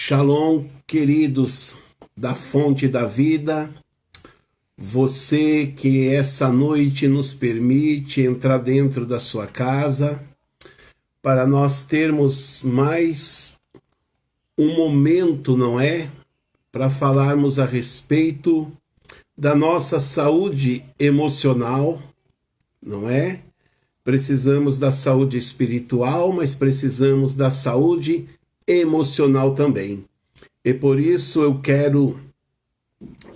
Shalom, queridos da Fonte da Vida, você que essa noite nos permite entrar dentro da sua casa, para nós termos mais um momento, não é? Para falarmos a respeito da nossa saúde emocional, não é? Precisamos da saúde espiritual, mas precisamos da saúde emocional também. E por isso eu quero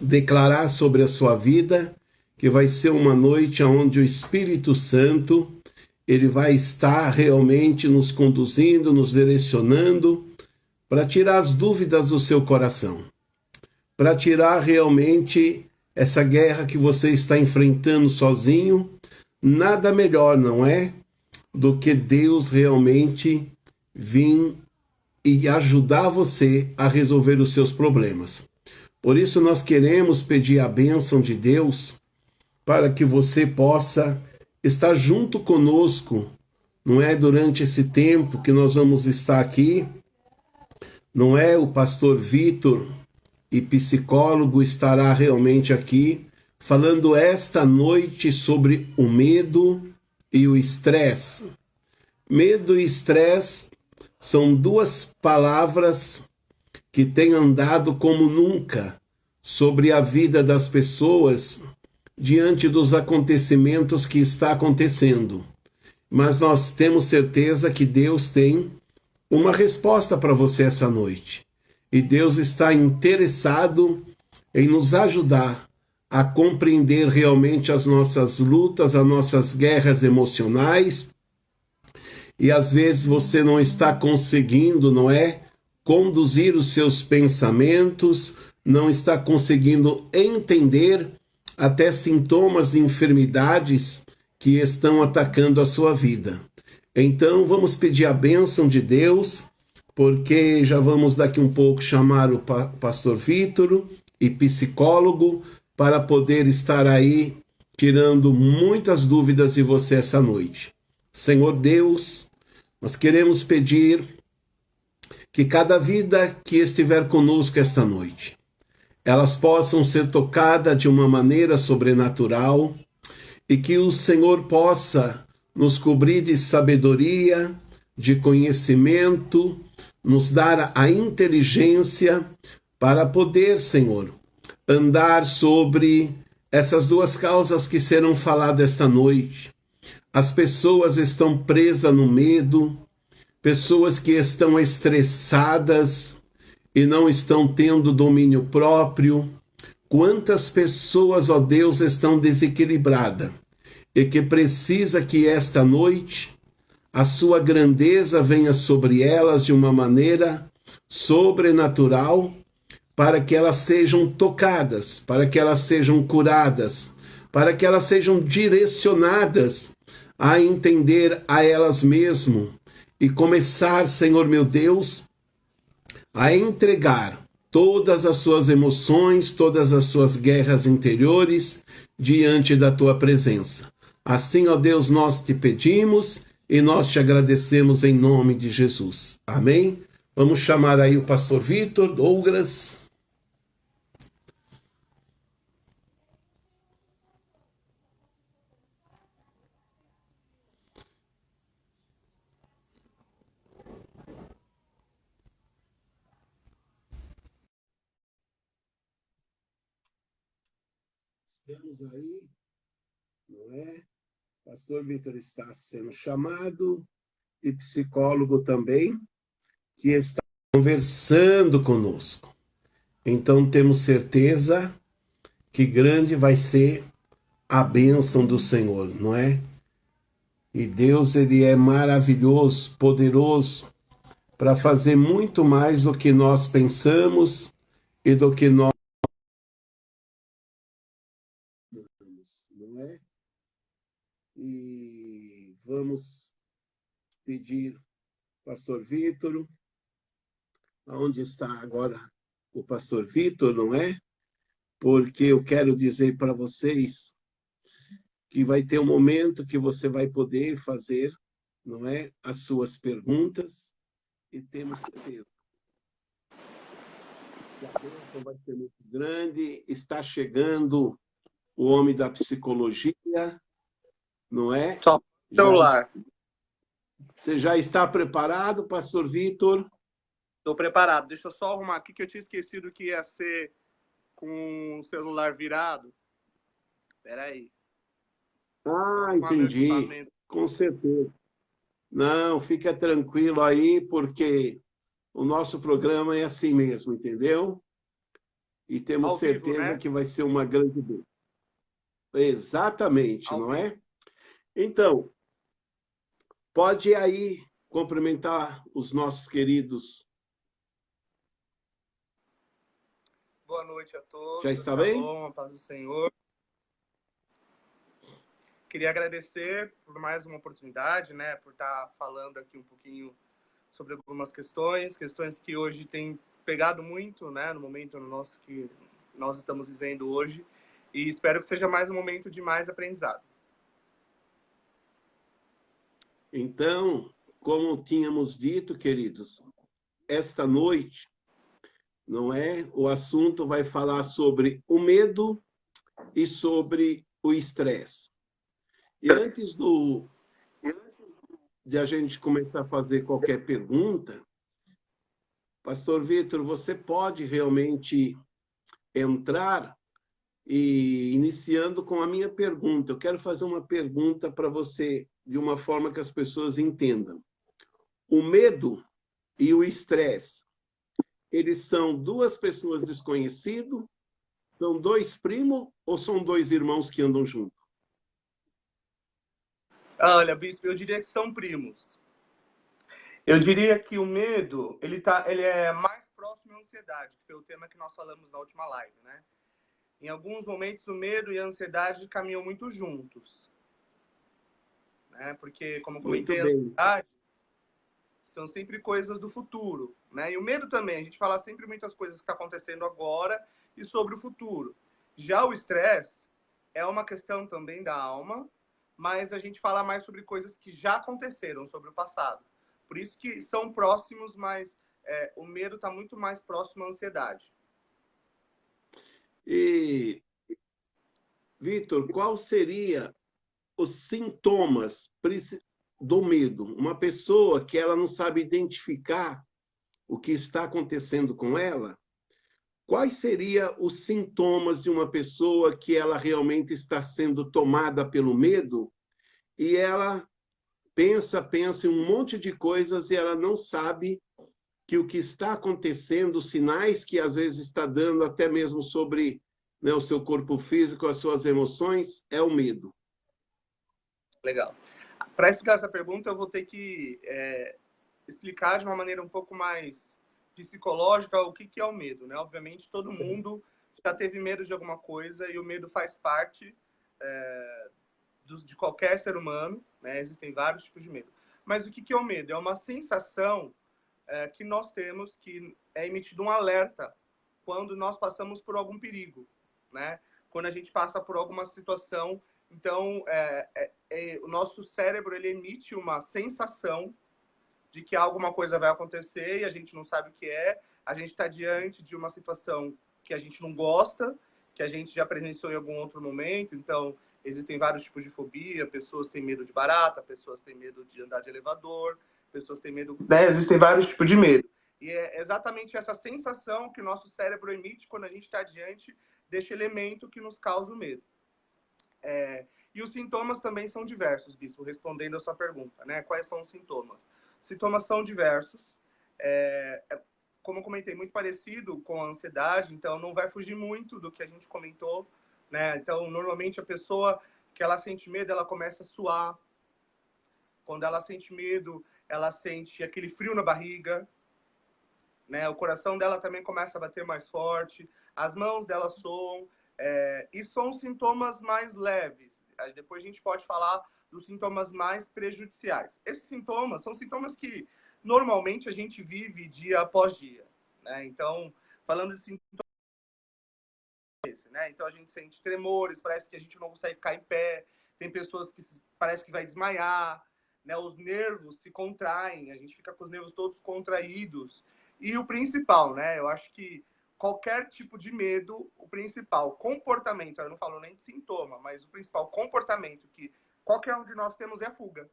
declarar sobre a sua vida que vai ser uma noite onde o Espírito Santo ele vai estar realmente nos conduzindo, nos direcionando para tirar as dúvidas do seu coração, para tirar realmente essa guerra que você está enfrentando sozinho. Nada melhor, não é, do que Deus realmente vir e ajudar você a resolver os seus problemas. Por isso nós queremos pedir a bênção de Deus para que você possa estar junto conosco, não é? Durante esse tempo que nós vamos estar aqui, não é? O pastor Vitor e psicólogo estará realmente aqui falando esta noite sobre o medo e o estresse. Medo e estresse são duas palavras que têm andado como nunca sobre a vida das pessoas diante dos acontecimentos que está acontecendo. Mas nós temos certeza que Deus tem uma resposta para você essa noite. E Deus está interessado em nos ajudar a compreender realmente as nossas lutas, as nossas guerras emocionais. E às vezes você não está conseguindo, não é? Conduzir os seus pensamentos, não está conseguindo entender até sintomas de enfermidades que estão atacando a sua vida. Então vamos pedir a bênção de Deus, porque já vamos daqui um pouco chamar o pastor Vitor e psicólogo para poder estar aí tirando muitas dúvidas de você essa noite. Senhor Deus, nós queremos pedir que cada vida que estiver conosco esta noite, elas possam ser tocadas de uma maneira sobrenatural e que o Senhor possa nos cobrir de sabedoria, de conhecimento, nos dar a inteligência para poder, Senhor, andar sobre essas duas causas que serão faladas esta noite. As pessoas estão presas no medo, pessoas que estão estressadas e não estão tendo domínio próprio. Quantas pessoas, ó Deus, estão desequilibradas e que precisa que esta noite a sua grandeza venha sobre elas de uma maneira sobrenatural, para que elas sejam tocadas, para que elas sejam curadas, para que elas sejam direcionadas a entender a elas mesmas e começar, Senhor meu Deus, a entregar todas as suas emoções, todas as suas guerras interiores diante da tua presença. Assim, ó Deus, nós te pedimos e nós te agradecemos em nome de Jesus. Amém? Vamos chamar aí o pastor Vitor, Douglas. Estamos aí, não é? Pastor Vitor está sendo chamado e psicólogo também, que está conversando conosco. Então temos certeza que grande vai ser a bênção do Senhor, não é? E Deus, ele é maravilhoso, poderoso, para fazer muito mais do que nós pensamos e do que nós, não é? E vamos pedir, pastor Vitor, aonde está agora o pastor Vitor, não é? Porque eu quero dizer para vocês que vai ter um momento que você vai poder fazer, não é, as suas perguntas, e temos certeza que a bênção vai ser muito grande. Está chegando o homem da psicologia, não é? Só Já, celular. você já está preparado, pastor Vitor? Estou preparado. Deixa eu só arrumar aqui que eu tinha esquecido que ia ser com o celular virado. Espera aí. Vou Ah, arrumar meu entendi. equipamento. Com certeza. Não, fica tranquilo aí, porque o nosso programa é assim mesmo, entendeu? E temos Ao vivo, certeza né? que vai ser uma grande bênção. Exatamente, Ao não vivo. é? Então, pode aí cumprimentar os nossos queridos. Boa noite a Já todos. está bem? Shalom, a paz do Senhor. Queria agradecer por mais uma oportunidade, né? Por estar falando aqui um pouquinho sobre algumas questões que hoje têm pegado muito, né? No momento nosso que nós estamos vivendo hoje. E espero que seja mais um momento de mais aprendizado. Então, como tínhamos dito, queridos, esta noite, não é? O assunto vai falar sobre o medo e sobre o estresse. E antes de a gente começar a fazer qualquer pergunta, Pastor Vitor, você pode realmente entrar e iniciando com a minha pergunta. Eu quero fazer uma pergunta para você de uma forma que as pessoas entendam. O medo e o estresse, eles são duas pessoas desconhecidas? São dois primos ou são dois irmãos que andam juntos? Olha, Bispo, eu diria que são primos. Eu diria que o medo, ele é mais próximo à ansiedade, que foi o tema que nós falamos na última live, né? Em alguns momentos, o medo e a ansiedade caminham muito juntos, né? Porque, como eu Muito comentei, a bem. ansiedade são sempre coisas do futuro, né? E o medo também, a gente fala sempre muitas coisas que estão acontecendo agora e sobre o futuro. Já o estresse é uma questão também da alma, mas a gente fala mais sobre coisas que já aconteceram, sobre o passado. Por isso que são próximos, mas o medo está muito mais próximo à ansiedade. E, Vitor, qual seria os sintomas do medo? Uma pessoa que ela não sabe identificar o que está acontecendo com ela, quais seriam os sintomas de uma pessoa que ela realmente está sendo tomada pelo medo e ela pensa em um monte de coisas e ela não sabe que o que está acontecendo, os sinais que às vezes está dando até mesmo sobre, né, o seu corpo físico, as suas emoções, é o medo. Legal. Para explicar essa pergunta, eu vou ter que explicar de uma maneira um pouco mais psicológica o que é o medo, né? Obviamente, todo mundo já teve medo de alguma coisa e o medo faz parte de qualquer ser humano, né? Existem vários tipos de medo. Mas o que é o medo? É uma sensação que nós temos, que é emitido um alerta quando nós passamos por algum perigo, né? Quando a gente passa por alguma situação, então o nosso cérebro ele emite uma sensação de que alguma coisa vai acontecer e a gente não sabe o que é. A gente está diante de uma situação que a gente não gosta, que a gente já presenciou em algum outro momento. Então, existem vários tipos de fobia. Pessoas têm medo de barata, pessoas têm medo de andar de elevador, pessoas têm medo... Né? Existem vários tipos de medo. E é exatamente essa sensação que o nosso cérebro emite quando a gente está diante deste elemento que nos causa o medo. E os sintomas também são diversos, Bispo, respondendo a sua pergunta, né? Quais são os sintomas? Sintomas são diversos, como eu comentei, muito parecido com a ansiedade, então não vai fugir muito do que a gente comentou, né? Então, normalmente a pessoa que ela sente medo, ela começa a suar. Quando ela sente medo, ela sente aquele frio na barriga, né? O coração dela também começa a bater mais forte, as mãos dela soam, e são sintomas mais leves. Aí depois a gente pode falar dos sintomas mais prejudiciais. Esses sintomas são sintomas que normalmente a gente vive dia após dia, né? Então, falando de sintomas, né? Então a gente sente tremores, parece que a gente não consegue ficar em pé, tem pessoas que parece que vai desmaiar, né? Os nervos se contraem, a gente fica com os nervos todos contraídos. E o principal, né? Eu acho que qualquer tipo de medo, o principal comportamento, eu não falo nem de sintoma, mas o principal comportamento que qualquer um de nós temos é a fuga.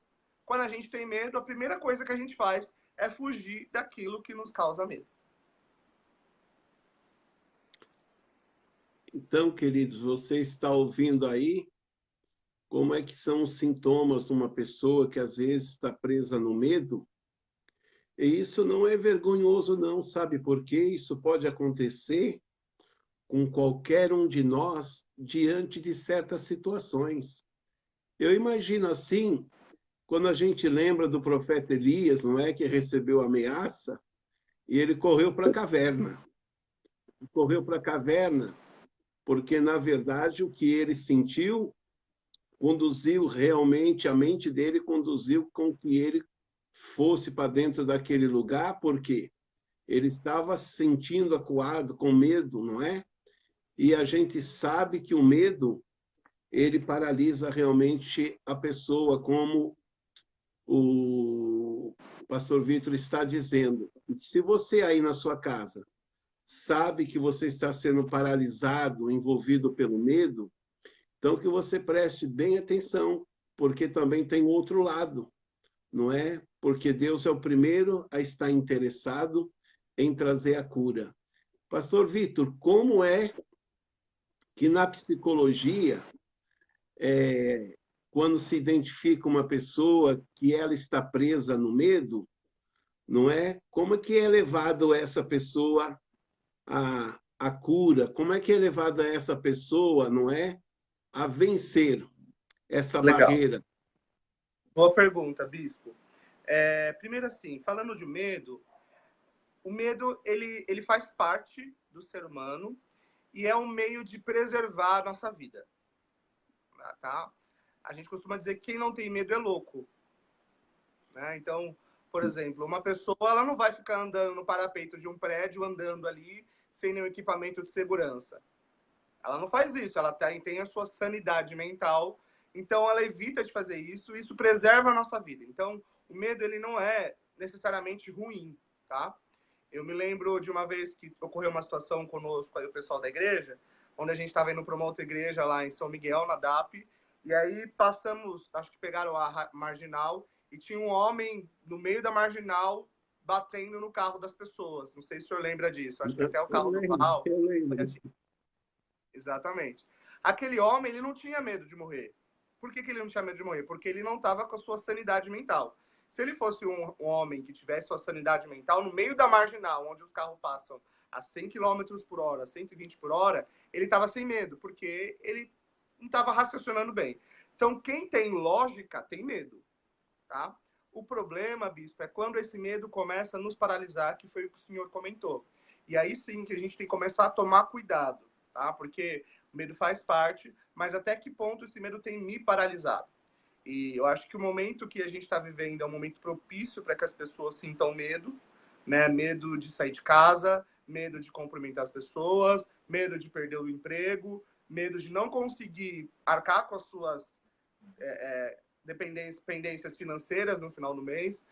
Quando a gente tem medo, a primeira coisa que a gente faz é fugir daquilo que nos causa medo. Então, queridos, você está ouvindo aí como é que são os sintomas de uma pessoa que às vezes está presa no medo? E isso não é vergonhoso, não, sabe por quê? Isso pode acontecer com qualquer um de nós diante de certas situações. Eu imagino assim, quando a gente lembra do profeta Elias, não é, que recebeu ameaça, e ele correu para a caverna. Correu para a caverna porque, na verdade, o que ele sentiu conduziu realmente, a mente dele conduziu com que ele fosse para dentro daquele lugar, porque ele estava se sentindo acuado, com medo, não é? E a gente sabe que o medo, ele paralisa realmente a pessoa, como o pastor Vitor está dizendo. Se você aí na sua casa sabe que você está sendo paralisado, envolvido pelo medo, então que você preste bem atenção, porque também tem outro lado, não é? Porque Deus é o primeiro a estar interessado em trazer a cura. Pastor Vitor, como é que na psicologia, quando se identifica uma pessoa que ela está presa no medo, não é? Como é que é levado essa pessoa à cura? Como é que é levado essa pessoa, não é, a vencer essa Legal. barreira? Boa pergunta, Bispo. Primeiro assim, falando de medo, o medo ele faz parte do ser humano e é um meio de preservar a nossa vida. Tá? A gente costuma dizer que quem não tem medo é louco. Né? Então, por exemplo, uma pessoa ela não vai ficar andando no parapeito de um prédio, andando ali, sem nenhum equipamento de segurança. Ela não faz isso, ela tem a sua sanidade mental, então ela evita de fazer isso, e isso preserva a nossa vida. Então, o medo ele não é necessariamente ruim, tá? Eu me lembro de uma vez que ocorreu uma situação conosco aí, o pessoal da igreja, onde a gente estava indo para uma outra igreja lá em São Miguel, na DAP, e aí passamos, acho que pegaram a marginal, e tinha um homem no meio da marginal batendo no carro das pessoas. Não sei se o senhor lembra disso, acho que até o carro do Val. Eu lembro. Exatamente. Aquele homem, ele não tinha medo de morrer. Por que ele não tinha medo de morrer? Porque ele não estava com a sua sanidade mental. Se ele fosse um homem que tivesse sua sanidade mental, no meio da marginal, onde os carros passam a 100 km por hora, 120 por hora, ele estava sem medo, porque ele não estava raciocinando bem. Então, quem tem lógica tem medo, tá? O problema, Bispo, é quando esse medo começa a nos paralisar, que foi o que o senhor comentou. E aí sim que a gente tem que começar a tomar cuidado, tá? Porque o medo faz parte, mas até que ponto esse medo tem me paralisado? E eu acho que o momento que a gente está vivendo é um momento propício para que as pessoas sintam medo, né? Medo de sair de casa, medo de cumprimentar as pessoas, medo de perder o emprego, medo de não conseguir arcar com as suas dependências financeiras no final do mês.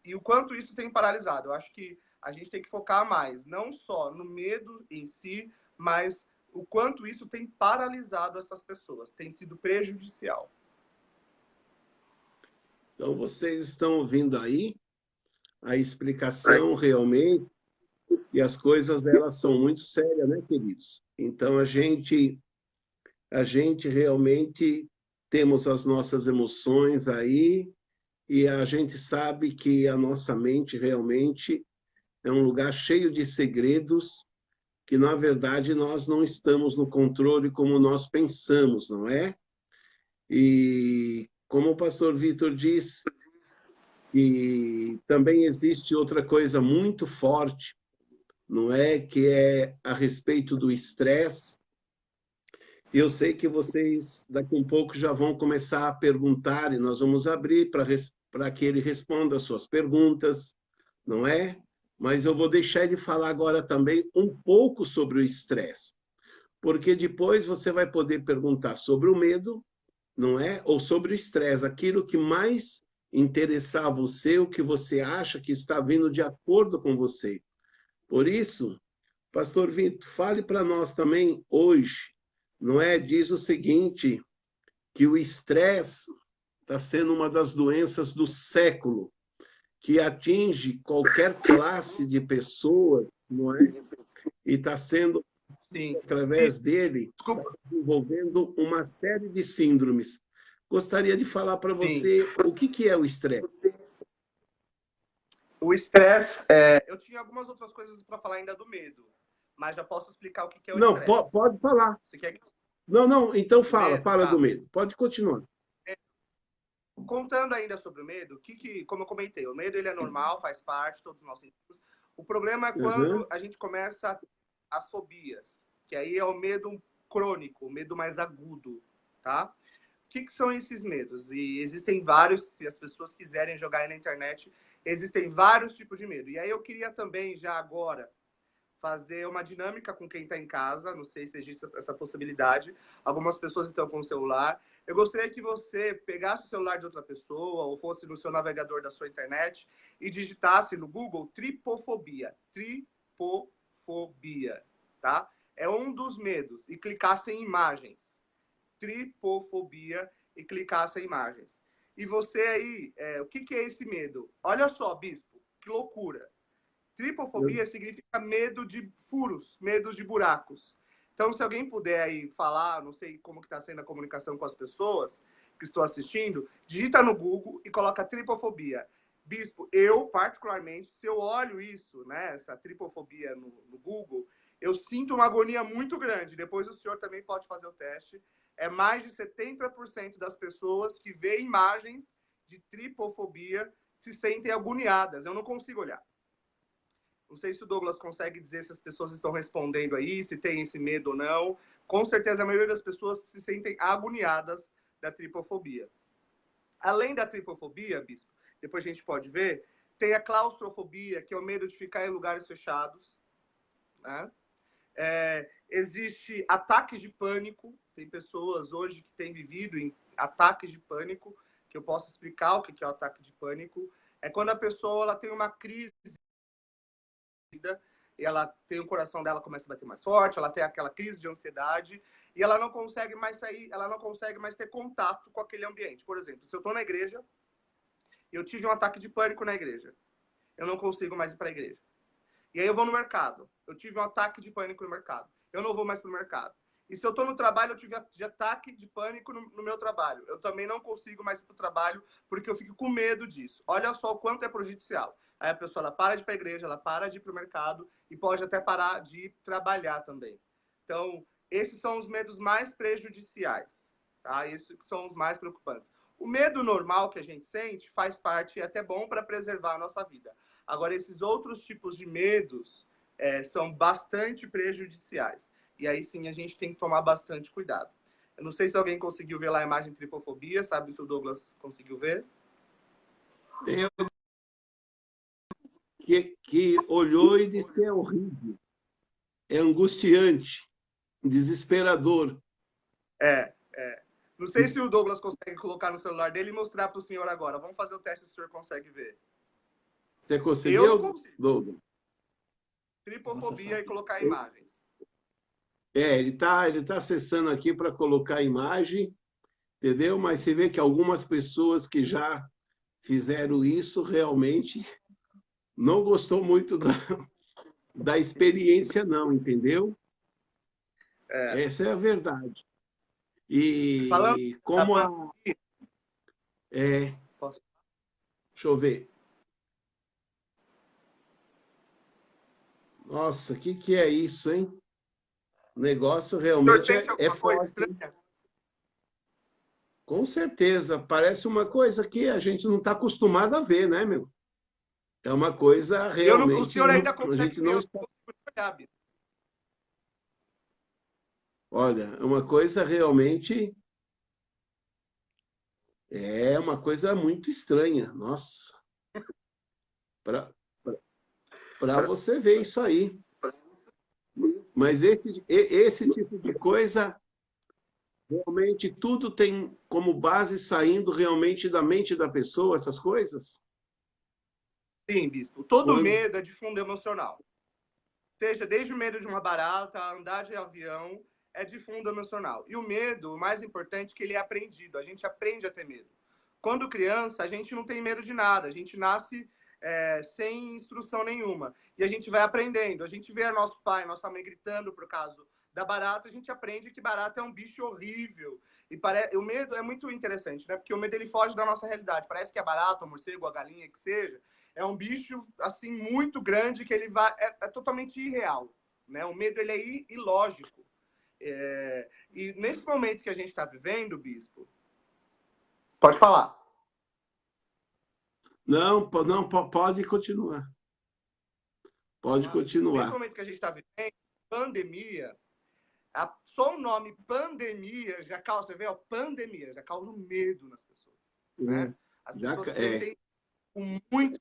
E o quanto isso tem paralisado. Eu acho que a gente tem que focar mais, não só no medo em si, mas o quanto isso tem paralisado essas pessoas, tem sido prejudicial. Então, vocês estão ouvindo aí a explicação realmente, e as coisas elas são muito sérias, né, queridos? Então, a gente realmente temos as nossas emoções aí, e a gente sabe que a nossa mente realmente é um lugar cheio de segredos, que, na verdade, nós não estamos no controle como nós pensamos, não é? E, como o pastor Vitor disse, e também existe outra coisa muito forte, não é? Que é a respeito do estresse. Eu sei que vocês, daqui a um pouco, já vão começar a perguntar, e nós vamos abrir para que ele responda as suas perguntas, não é? Mas eu vou deixar ele falar agora também um pouco sobre o estresse, porque depois você vai poder perguntar sobre o medo, não é? Ou sobre o estresse, aquilo que mais interessar a você, o que você acha que está vindo de acordo com você. Por isso, Pastor Vitor, fale para nós também hoje, não é? Diz o seguinte, que o estresse está sendo uma das doenças do século, que atinge qualquer classe de pessoa, não é? E está sendo, Sim. através dele, Desculpa. desenvolvendo uma série de síndromes. Gostaria de falar para você o que é o estresse. O estresse, eu tinha algumas outras coisas para falar ainda do medo, mas já posso explicar o que é o estresse. Não, pode falar. Você quer que... Não, então fala tá. do medo. Pode continuar. Contando ainda sobre o medo, como eu comentei, o medo ele é normal, faz parte, todos nós sentimos. O problema é quando a gente começa as fobias, que aí é o medo crônico, o medo mais agudo, tá? O que são esses medos? E existem vários, se as pessoas quiserem jogar aí na internet, existem vários tipos de medo. E aí eu queria também, já agora, fazer uma dinâmica com quem está em casa, não sei se existe essa possibilidade. Algumas pessoas estão com o celular. Eu gostaria que você pegasse o celular de outra pessoa ou fosse no seu navegador da sua internet e digitasse no Google tripofobia. Tripofobia, tá? É um dos medos. E clicasse em imagens. Tripofobia e clicasse em imagens. E você aí, o que é esse medo? Olha só, bispo, que loucura. Tripofobia significa medo de furos, medo de buracos. Então, se alguém puder aí falar, não sei como que está sendo a comunicação com as pessoas que estou assistindo, digita no Google e coloca tripofobia. Bispo, eu particularmente, se eu olho isso, né, essa tripofobia no Google, eu sinto uma agonia muito grande. Depois o senhor também pode fazer o teste. É mais de 70% das pessoas que veem imagens de tripofobia se sentem agoniadas. Eu não consigo olhar. Não sei se o Douglas consegue dizer se as pessoas estão respondendo aí, se tem esse medo ou não. Com certeza, a maioria das pessoas se sentem agoniadas da tripofobia. Além da tripofobia, bispo, depois a gente pode ver, tem a claustrofobia, que é o medo de ficar em lugares fechados. Né? Existe ataques de pânico. Tem pessoas hoje que têm vivido em ataques de pânico, que eu posso explicar o que é o ataque de pânico. É quando a pessoa ela tem uma crise e ela tem o coração dela começa a bater mais forte, ela tem aquela crise de ansiedade e ela não consegue mais sair, ela não consegue mais ter contato com aquele ambiente. Por exemplo, se eu estou na igreja, eu tive um ataque de pânico na igreja, eu não consigo mais ir para a igreja. E aí eu vou no mercado, eu tive um ataque de pânico no mercado, eu não vou mais para o mercado. E se eu estou no trabalho, eu tive ataque de pânico no meu trabalho. Eu também não consigo mais ir para o trabalho porque eu fico com medo disso. Olha só o quanto é prejudicial. Aí a pessoa ela para de ir para a igreja, ela para de ir para o mercado e pode até parar de trabalhar também. Então, esses são os medos mais prejudiciais. Tá? Esses são os mais preocupantes. O medo normal que a gente sente faz parte, é até bom para preservar a nossa vida. Agora, esses outros tipos de medos são bastante prejudiciais. E aí sim a gente tem que tomar bastante cuidado. Eu não sei se alguém conseguiu ver lá a imagem de tripofobia, sabe se o Douglas conseguiu ver? Tem que olhou e disse que é horrível, é angustiante, desesperador. Não sei se o Douglas consegue colocar no celular dele e mostrar para o senhor agora. Vamos fazer o teste se o senhor consegue ver. Você conseguiu, eu não consigo. Douglas? Tripofobia e colocar imagens. Ele tá acessando aqui para colocar a imagem, entendeu? Mas você vê que algumas pessoas que já fizeram isso realmente não gostou muito da experiência, não, entendeu? Essa é a verdade. E falando como deixa eu ver. Nossa, o que é isso, hein? O negócio realmente é forte. Estranha? Com certeza. Parece uma coisa que a gente não está acostumado a ver, né, meu? É uma coisa realmente... o senhor ainda a gente não está... Olha, é uma coisa realmente... É uma coisa muito estranha. Nossa. Para você ver isso aí. Mas esse tipo de coisa, realmente tudo tem como base saindo realmente da mente da pessoa, essas coisas? Sim, bispo. Todo medo é de fundo emocional. seja desde o medo de uma barata, andar de avião, é de fundo emocional. E o medo, o mais importante, é que ele é aprendido. A gente aprende a ter medo. Quando criança, a gente não tem medo de nada. A gente nasce sem instrução nenhuma. E a gente vai aprendendo. A gente vê nosso pai, nossa mãe gritando por causa da barata, a gente aprende que barata é um bicho horrível. E o medo é muito interessante, né? Porque o medo ele foge da nossa realidade. Parece que a barata, o morcego, a galinha, que seja, é um bicho assim muito grande que ele vai é totalmente irreal, né? O medo ele é ilógico. E nesse momento que a gente está vivendo, Bispo, pode falar. Não, não, pode continuar. Pode continuar. Nesse momento que a gente está vivendo, pandemia, só o nome pandemia já causa, você vê, ó, pandemia, já causa um medo nas pessoas. Né? As pessoas sentem muito.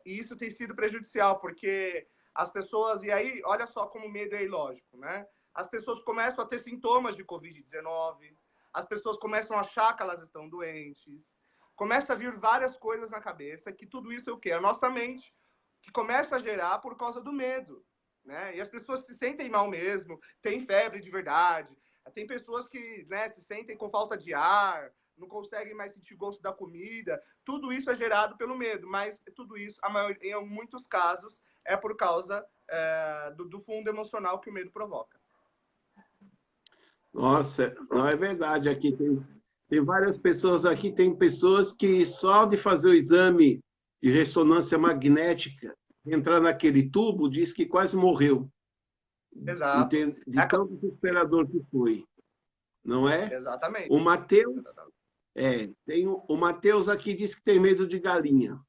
E isso tem sido prejudicial, porque as pessoas, e aí, olha só como o medo é ilógico, né? As pessoas começam a ter sintomas de Covid-19, as pessoas começam a achar que elas estão doentes, começa a vir várias coisas na cabeça, que tudo isso é o quê? A nossa mente, que começa a gerar por causa do medo, né? E as pessoas se sentem mal mesmo, tem febre de verdade, tem pessoas que, né, se sentem com falta de ar, não conseguem mais sentir gosto da comida. Tudo isso é gerado pelo medo, mas tudo isso, em muitos casos, é por causa do fundo emocional que o medo provoca. Nossa, não é verdade. Aqui tem várias pessoas aqui, tem pessoas que só de fazer o exame de ressonância magnética, entrar naquele tubo, diz que quase morreu. Exato. De tão desesperador que foi. Não é? Exatamente. O Matheus, tem o Matheus aqui diz que tem medo de galinha.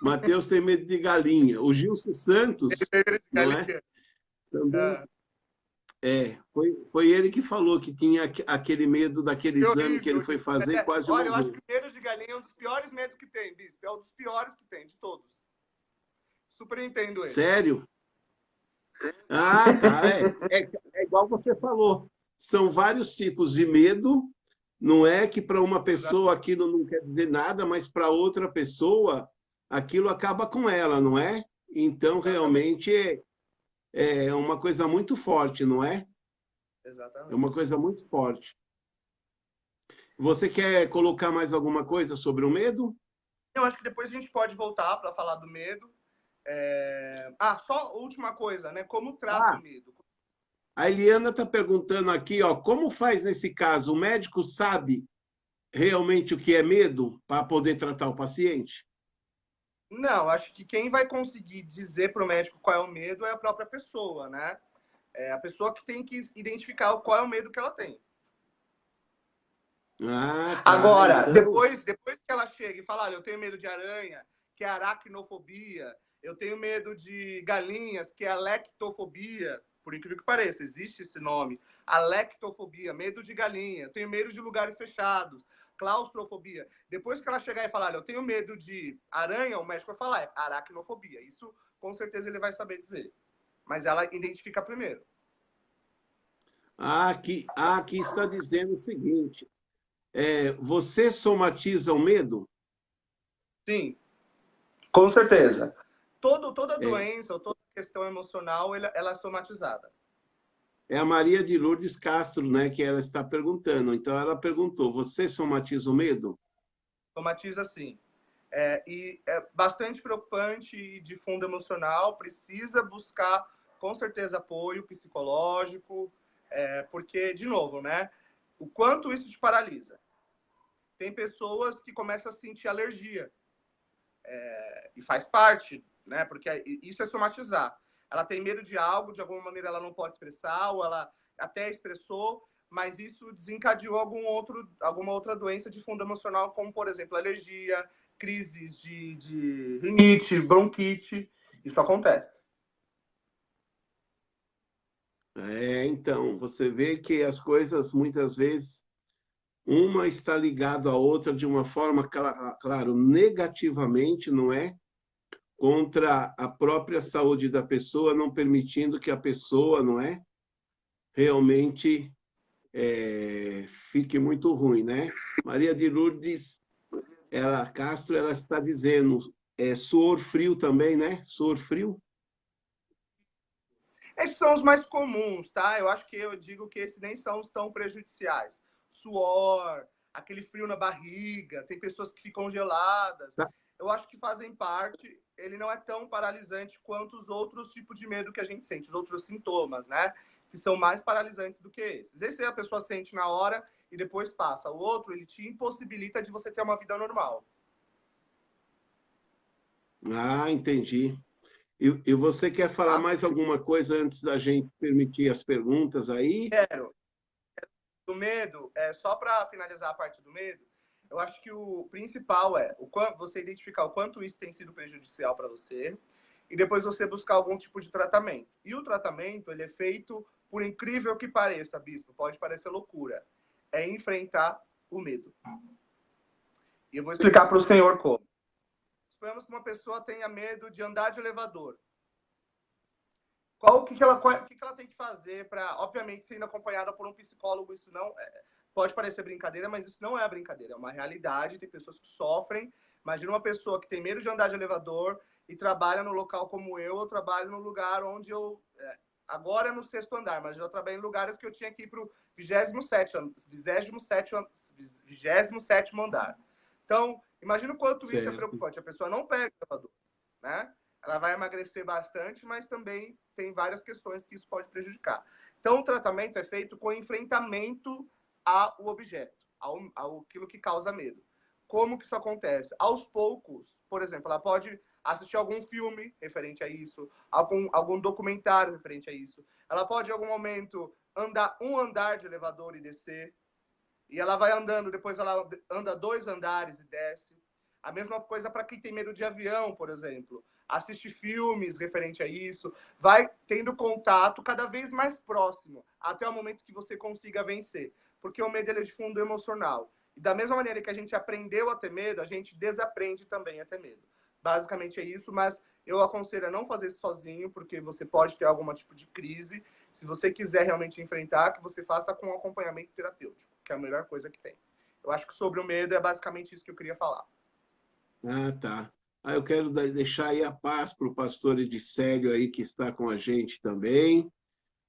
Matheus tem medo de galinha. O Gilson Santos, não é? Também. Foi ele que falou que tinha aquele medo daquele exame que ele foi fazer e quase morreu. Olha, eu acho que o medo de galinha é um dos piores medos que tem, Bispo. É um dos piores que tem, de todos. Super entendo ele. Sério? Ah, tá. É igual você falou. São vários tipos de medo. Não é que para uma pessoa aquilo não quer dizer nada, mas para outra pessoa aquilo acaba com ela, não é? Então, realmente, é uma coisa muito forte, não é? Exatamente. É uma coisa muito forte. Você quer colocar mais alguma coisa sobre o medo? Eu acho que depois a gente pode voltar para falar do medo. Só última coisa, né? Como trata o medo? A Eliana está perguntando aqui, ó, como faz nesse caso? O médico sabe realmente o que é medo para poder tratar o paciente? Não, acho que quem vai conseguir dizer para o médico qual é o medo é a própria pessoa, né? É a pessoa que tem que identificar qual é o medo que ela tem. Tá. Agora, então... depois que ela chega e fala, olha, eu tenho medo de aranha, que é aracnofobia, eu tenho medo de galinhas, que é a lectofobia, por incrível que pareça, existe esse nome, a lectofobia, medo de galinha, eu tenho medo de lugares fechados, claustrofobia. Depois que ela chegar e falar, olha, eu tenho medo de aranha, o médico vai falar, é aracnofobia. Isso, com certeza, ele vai saber dizer. Mas ela identifica primeiro. Aqui está dizendo o seguinte, você somatiza o medo? Sim, com certeza. Toda doença ou toda questão emocional, ela é somatizada. É a Maria de Lourdes Castro, né, que ela está perguntando. Então, ela perguntou, você somatiza o medo? Somatiza, sim. E é bastante preocupante e de fundo emocional, precisa buscar, com certeza, apoio psicológico, porque, de novo, né, o quanto isso te paralisa. Tem pessoas que começam a sentir alergia, e faz parte, né, porque isso é somatizar. Ela tem medo de algo, de alguma maneira ela não pode expressar, ou ela até expressou, mas isso desencadeou alguma outra doença de fundo emocional, como, por exemplo, alergia, crises de rinite, bronquite. Isso acontece. Então, você vê que as coisas, muitas vezes, uma está ligada à outra de uma forma, claro, negativamente, não é? Contra a própria saúde da pessoa, não permitindo que a pessoa, não é? Realmente fique muito ruim, né? Maria de Lourdes Castro, ela está dizendo, suor frio também, né? Suor frio. Esses são os mais comuns, tá? Eu acho que eu digo que esses nem são os tão prejudiciais. Suor, aquele frio na barriga, tem pessoas que ficam geladas. Tá. Eu acho que fazem parte, ele não é tão paralisante quanto os outros tipos de medo que a gente sente, os outros sintomas, né? Que são mais paralisantes do que esses. Esse a pessoa sente na hora e depois passa. O outro, ele te impossibilita de você ter uma vida normal. Ah, entendi. E você quer falar Tá? mais alguma coisa antes da gente permitir as perguntas aí? Quero. Do medo, só para finalizar a parte do medo, eu acho que o principal é você identificar o quanto isso tem sido prejudicial para você e depois você buscar algum tipo de tratamento. E o tratamento, ele é feito, por incrível que pareça, bispo, pode parecer loucura, é enfrentar o medo. E eu vou explicar para o senhor como. Suponhamos que uma pessoa tenha medo de andar de elevador. O que ela tem que fazer para, obviamente, sendo acompanhada por um psicólogo, isso não pode parecer brincadeira, mas isso não é brincadeira, é uma realidade, tem pessoas que sofrem. Imagina uma pessoa que tem medo de andar de elevador e trabalha no local como eu trabalho no lugar onde eu, agora é no 6º andar, mas já trabalhei em lugares que eu tinha que ir para o 27º andar. Então, imagina o quanto isso é Certo. preocupante. A pessoa não pega o elevador, né? Ela vai emagrecer bastante, mas também tem várias questões que isso pode prejudicar. Então, o tratamento é feito com enfrentamento ao objeto, aquilo que causa medo. Como que isso acontece? Aos poucos, por exemplo, ela pode assistir algum filme referente a isso, algum documentário referente a isso. Ela pode, em algum momento, andar um andar de elevador e descer. E ela vai andando, depois ela anda 2 andares e desce. A mesma coisa para quem tem medo de avião, por exemplo. Assiste filmes referente a isso, vai tendo contato cada vez mais próximo, até o momento que você consiga vencer. Porque o medo é de fundo emocional. E da mesma maneira que a gente aprendeu a ter medo, a gente desaprende também a ter medo. Basicamente é isso, mas eu aconselho a não fazer isso sozinho, porque você pode ter algum tipo de crise. Se você quiser realmente enfrentar, que você faça com acompanhamento terapêutico, que é a melhor coisa que tem. Eu acho que sobre o medo é basicamente isso que eu queria falar. Ah, tá. Eu quero deixar aí a paz para o pastor Edicélio aí, que está com a gente também.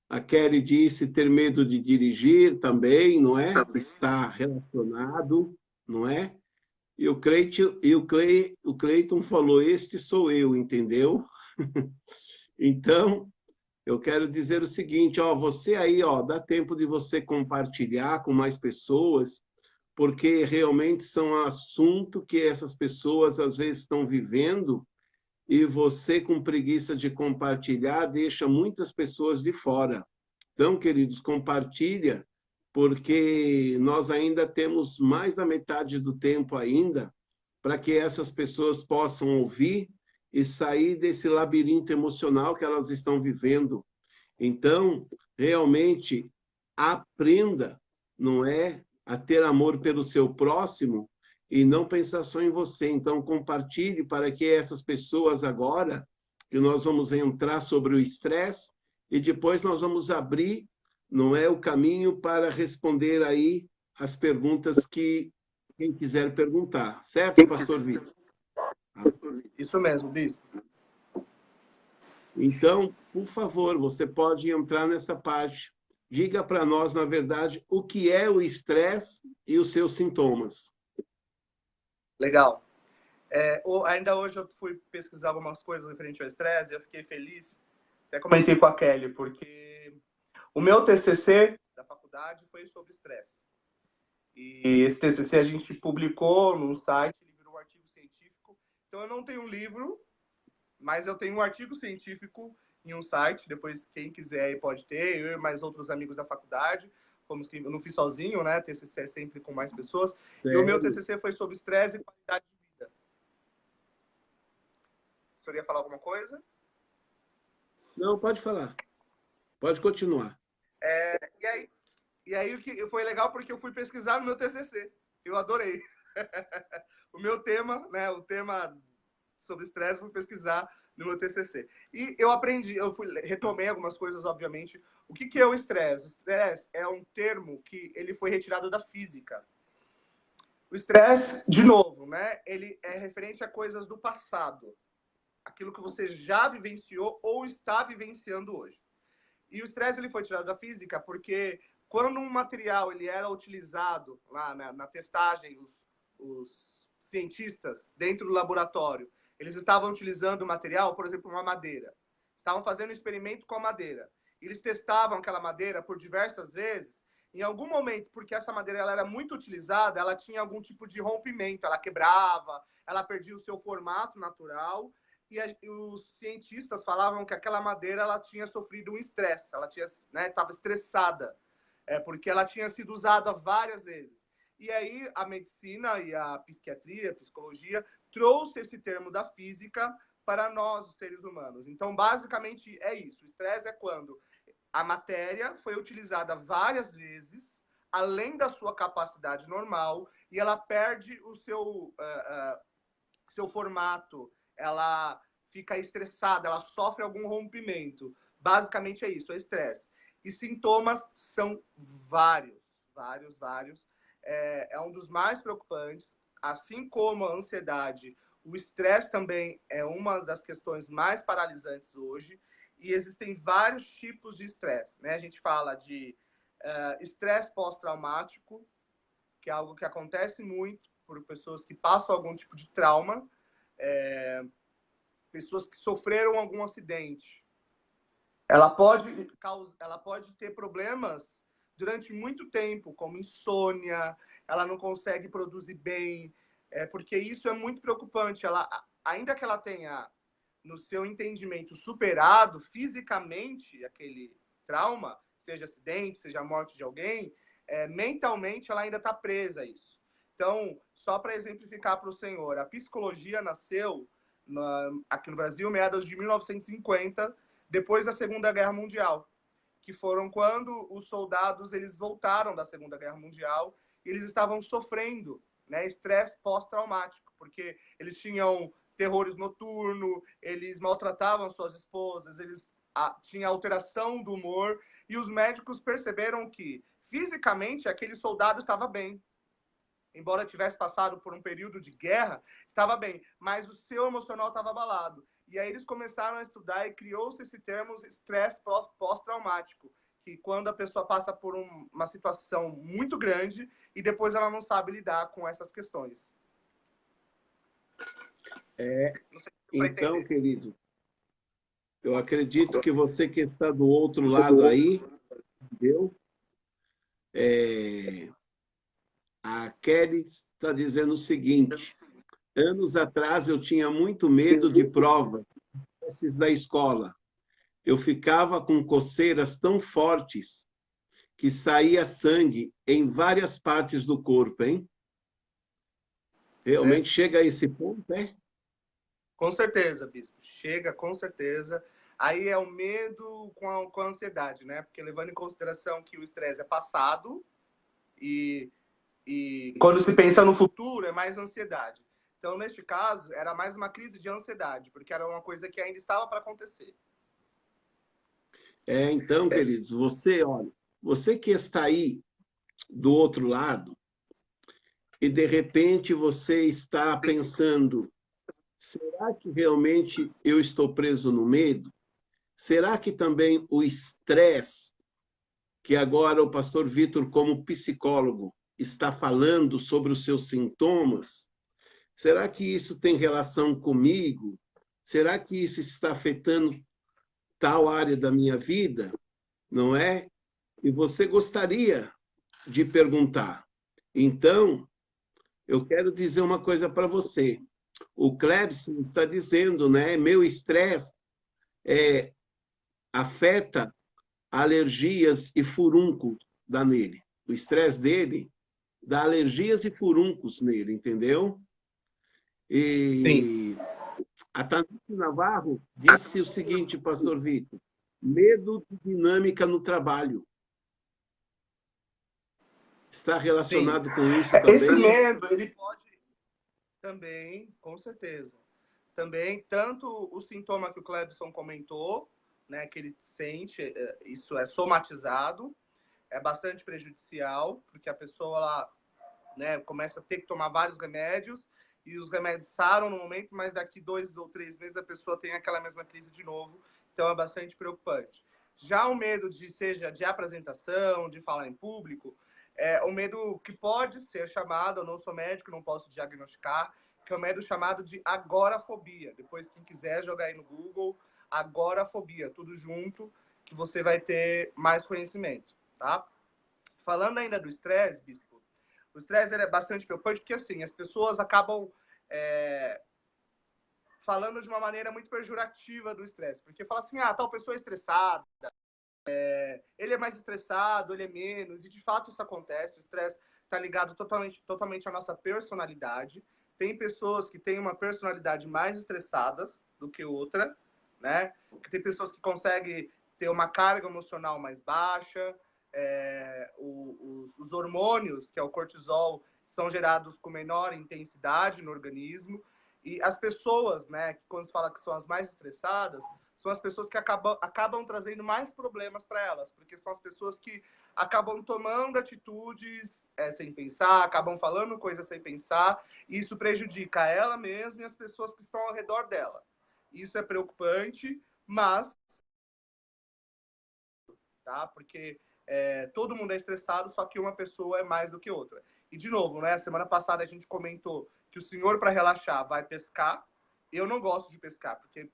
A Kelly disse ter medo de dirigir também, não é? Está relacionado, não é? E o Cleiton falou, este sou eu, entendeu? Então, eu quero dizer o seguinte, ó, você aí, ó, dá tempo de você compartilhar com mais pessoas, porque realmente são um assunto que essas pessoas às vezes estão vivendo e você com preguiça de compartilhar deixa muitas pessoas de fora. Então, queridos, compartilha, porque nós ainda temos mais da metade do tempo ainda para que essas pessoas possam ouvir e sair desse labirinto emocional que elas estão vivendo. Então, realmente, aprenda, não é, a ter amor pelo seu próximo e não pensar só em você. Então, compartilhe para que essas pessoas agora, que nós vamos entrar sobre o estresse e depois nós vamos abrir, não é, o caminho para responder aí as perguntas que quem quiser perguntar. Certo, pastor Vitor? Isso mesmo, bispo. Então, por favor, você pode entrar nessa parte. Diga para nós, na verdade, o que é o estresse e os seus sintomas. Legal. Ainda hoje eu fui pesquisar algumas coisas referente ao estresse e eu fiquei feliz. Até comentei com a Kelly, porque o meu TCC da faculdade foi sobre estresse. E esse TCC a gente publicou num site, ele virou um artigo científico. Então eu não tenho um livro, mas eu tenho um artigo científico em um site. Depois, quem quiser pode ter. Eu e mais outros amigos da faculdade. Eu não fiz sozinho, né? TCC é sempre com mais pessoas. Sério? E o meu TCC foi sobre estresse e qualidade de vida. O senhor ia falar alguma coisa? Não, pode falar. Pode continuar. E aí o que foi legal porque eu fui pesquisar no meu TCC. Eu adorei. O meu tema, né? O tema sobre estresse, fui pesquisar no meu TCC. E eu aprendi, retomei algumas coisas, obviamente. O que é o estresse? O estresse é um termo que ele foi retirado da física. O estresse, de novo, né? Ele é referente a coisas do passado. Aquilo que você já vivenciou ou está vivenciando hoje. E o estresse ele foi tirado da física porque quando um material ele era utilizado lá na testagem, os cientistas dentro do laboratório, eles estavam utilizando o material, por exemplo, uma madeira. Estavam fazendo um experimento com a madeira. Eles testavam aquela madeira por diversas vezes. Em algum momento, porque essa madeira ela era muito utilizada, ela tinha algum tipo de rompimento, ela quebrava, ela perdia o seu formato natural e os cientistas falavam que aquela madeira ela tinha sofrido um estresse, ela tinha, né, estava estressada, porque ela tinha sido usada várias vezes. E aí a medicina e a psiquiatria, a psicologia, trouxe esse termo da física para nós, os seres humanos. Então, basicamente, é isso. O estresse é quando a matéria foi utilizada várias vezes, além da sua capacidade normal, e ela perde o seu formato, ela fica estressada, ela sofre algum rompimento. Basicamente é isso, é estresse. E sintomas são vários, vários, vários. É um dos mais preocupantes, assim como a ansiedade. O estresse também é uma das questões mais paralisantes hoje. E existem vários tipos de estresse, né? A gente fala de estresse pós-traumático, que é algo que acontece muito por pessoas que passam algum tipo de trauma, pessoas que sofreram algum acidente. Ela pode ter problemas durante muito tempo, como insônia, ela não consegue produzir bem, porque isso é muito preocupante. Ela, ainda que ela tenha, no seu entendimento, superado fisicamente aquele trauma, seja acidente, seja a morte de alguém, mentalmente ela ainda está presa a isso. Então, só para exemplificar para o senhor, a psicologia nasceu aqui no Brasil, meados de 1950, depois da Segunda Guerra Mundial, que foram quando os soldados eles voltaram da Segunda Guerra Mundial e eles estavam sofrendo, né, estresse pós-traumático, porque eles tinham terrores noturnos, eles maltratavam suas esposas, eles tinham alteração do humor, e os médicos perceberam que fisicamente aquele soldado estava bem, embora tivesse passado por um período de guerra, estava bem, mas o seu emocional estava abalado. E aí eles começaram a estudar e criou-se esse termo estresse pós-traumático, que quando a pessoa passa por uma situação muito grande e depois ela não sabe lidar com essas questões. Então, querido, eu acredito que você que está do outro lado aí, entendeu? A Kelly está dizendo o seguinte: anos atrás eu tinha muito medo de provas, testes da escola. Eu ficava com coceiras tão fortes que saía sangue em várias partes do corpo, hein? Realmente chega a esse ponto, é? Com certeza, bispo. Chega, com certeza. Aí é o medo com a ansiedade, né? Porque levando em consideração que o estresse é passado e quando se pensa no futuro é mais ansiedade. Então, neste caso, era mais uma crise de ansiedade, porque era uma coisa que ainda estava para acontecer. Então, queridos, olha, você que está aí do outro lado e de repente você está pensando, será que realmente eu estou preso no medo? Será que também o estresse, que agora o pastor Vitor, como psicólogo, está falando sobre os seus sintomas, será que isso tem relação comigo? Será que isso está afetando tal área da minha vida? Não é? E você gostaria de perguntar. Então, eu quero dizer uma coisa para você. O Klebson está dizendo, né? Meu estresse afeta alergias e furúnculos dá nele. O estresse dele dá alergias e furúnculos nele, entendeu? E a Tanita Navarro disse o seguinte, pastor Vitor: medo de dinâmica no trabalho. Está relacionado com isso também? Esse medo, ele pode também, com certeza. Também, tanto o sintoma que o Clebson comentou, né, que ele sente, isso é somatizado, é bastante prejudicial, porque a pessoa ela né? Começa a ter que tomar vários remédios e os remédios saram no momento, mas daqui 2 ou 3 meses a pessoa tem aquela mesma crise de novo. Então é bastante preocupante. Já o medo seja de apresentação, de falar em público, é um medo que pode ser chamado, eu não sou médico, não posso diagnosticar, que é o medo chamado de agorafobia. Depois, quem quiser jogar aí no Google, agorafobia, tudo junto, que você vai ter mais conhecimento, tá? Falando ainda do estresse, Bispo, o estresse é bastante preocupante porque, assim, as pessoas acabam falando de uma maneira muito pejorativa do estresse, porque fala assim, tal pessoa é estressada, ele é mais estressado, ele é menos, e de fato isso acontece, o estresse está ligado totalmente à nossa personalidade. Tem pessoas que têm uma personalidade mais estressadas do que outra, né? Tem pessoas que conseguem ter uma carga emocional mais baixa, os hormônios, que é o cortisol, são gerados com menor intensidade no organismo, e as pessoas, né, que quando se fala que são as mais estressadas, são as pessoas que acabam trazendo mais problemas para elas, porque são as pessoas que acabam tomando atitudes sem pensar, acabam falando coisas sem pensar, e isso prejudica ela mesma e as pessoas que estão ao redor dela. Isso é preocupante, mas tá? Porque todo mundo é estressado, só que uma pessoa é mais do que outra. E, de novo, né? Semana passada a gente comentou que o senhor, para relaxar, vai pescar. Eu não gosto de pescar, porque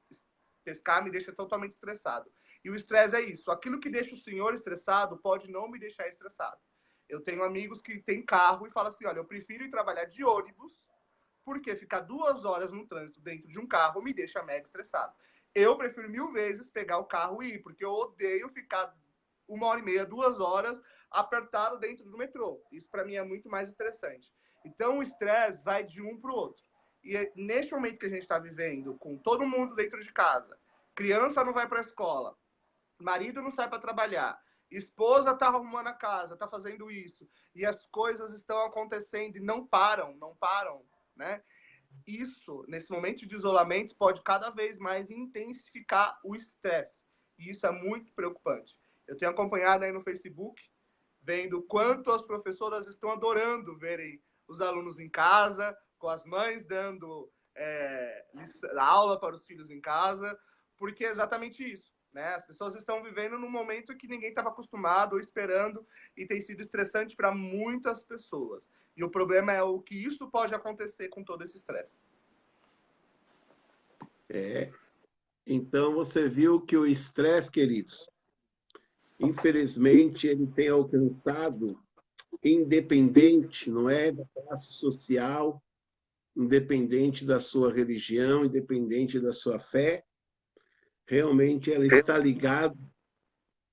pescar me deixa totalmente estressado. E o estresse é isso. Aquilo que deixa o senhor estressado pode não me deixar estressado. Eu tenho amigos que têm carro e falam assim, olha, eu prefiro ir trabalhar de ônibus, porque ficar 2 horas no trânsito dentro de um carro me deixa mega estressado. Eu prefiro 1000 vezes pegar o carro e ir, porque eu odeio ficar 1h30, 2 horas apertado dentro do metrô. Isso para mim é muito mais estressante. Então o estresse vai de um para o outro. E neste momento que a gente está vivendo, com todo mundo dentro de casa, criança não vai para a escola, marido não sai para trabalhar, esposa está arrumando a casa, está fazendo isso, e as coisas estão acontecendo e não param, né? Isso, nesse momento de isolamento, pode cada vez mais intensificar o estresse. E isso é muito preocupante. Eu tenho acompanhado aí no Facebook, vendo quanto as professoras estão adorando verem os alunos em casa, com as mães dando aula para os filhos em casa, porque é exatamente isso. Né? As pessoas estão vivendo num momento que ninguém estava acostumado ou esperando e tem sido estressante para muitas pessoas. E o problema é o que isso pode acontecer com todo esse estresse. Então você viu que o estresse, queridos, infelizmente ele tem alcançado, independente, não é, da classe social, independente da sua religião, independente da sua fé, realmente ela está ligada,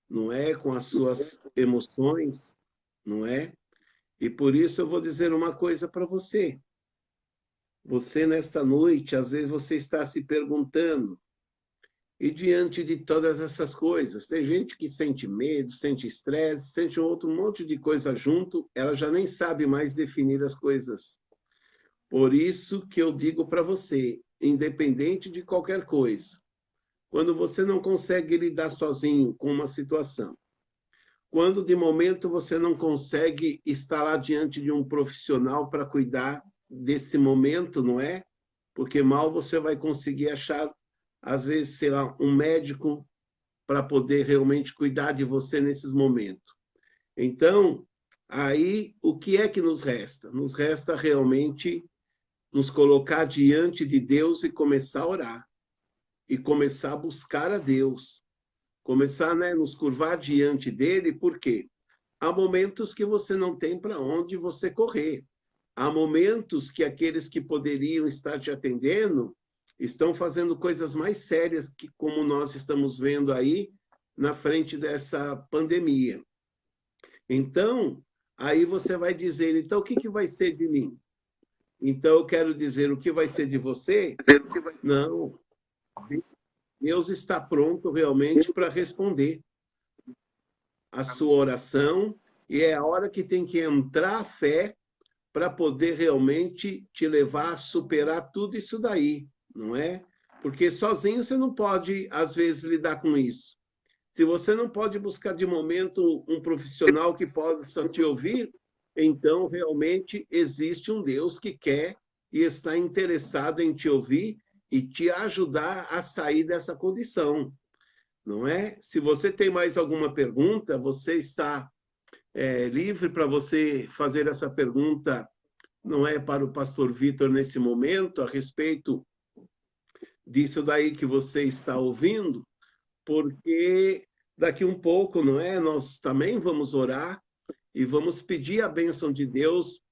não é, com as suas emoções, não é? E por isso eu vou dizer uma coisa para você. Você, nesta noite, às vezes você está se perguntando, e diante de todas essas coisas, tem gente que sente medo, sente estresse, sente um monte de coisa junto, ela já nem sabe mais definir as coisas. Por isso que eu digo para você, independente de qualquer coisa, quando você não consegue lidar sozinho com uma situação, quando de momento você não consegue estar lá diante de um profissional para cuidar desse momento, não é? Porque mal você vai conseguir achar, às vezes, sei lá, um médico para poder realmente cuidar de você nesses momentos. Então, aí, o que é que nos resta? Nos resta realmente nos colocar diante de Deus e começar a orar. E começar a buscar a Deus. Começar, né, nos curvar diante dele, por quê? Há momentos que você não tem para onde você correr. Há momentos que aqueles que poderiam estar te atendendo estão fazendo coisas mais sérias que como nós estamos vendo aí na frente dessa pandemia. Então, aí você vai dizer, então o que vai ser de mim? Então eu quero dizer, o que vai ser de você? Não, Deus está pronto realmente para responder a sua oração e é a hora que tem que entrar a fé para poder realmente te levar a superar tudo isso daí, não é? Porque sozinho você não pode, às vezes, lidar com isso. Se você não pode buscar de momento um profissional que possa te ouvir, então realmente existe um Deus que quer e está interessado em te ouvir e te ajudar a sair dessa condição, não é? Se você tem mais alguma pergunta, você está livre para você fazer essa pergunta, não é, para o pastor Vitor nesse momento, a respeito disso daí que você está ouvindo, porque daqui um pouco, não é? Nós também vamos orar e vamos pedir a bênção de Deus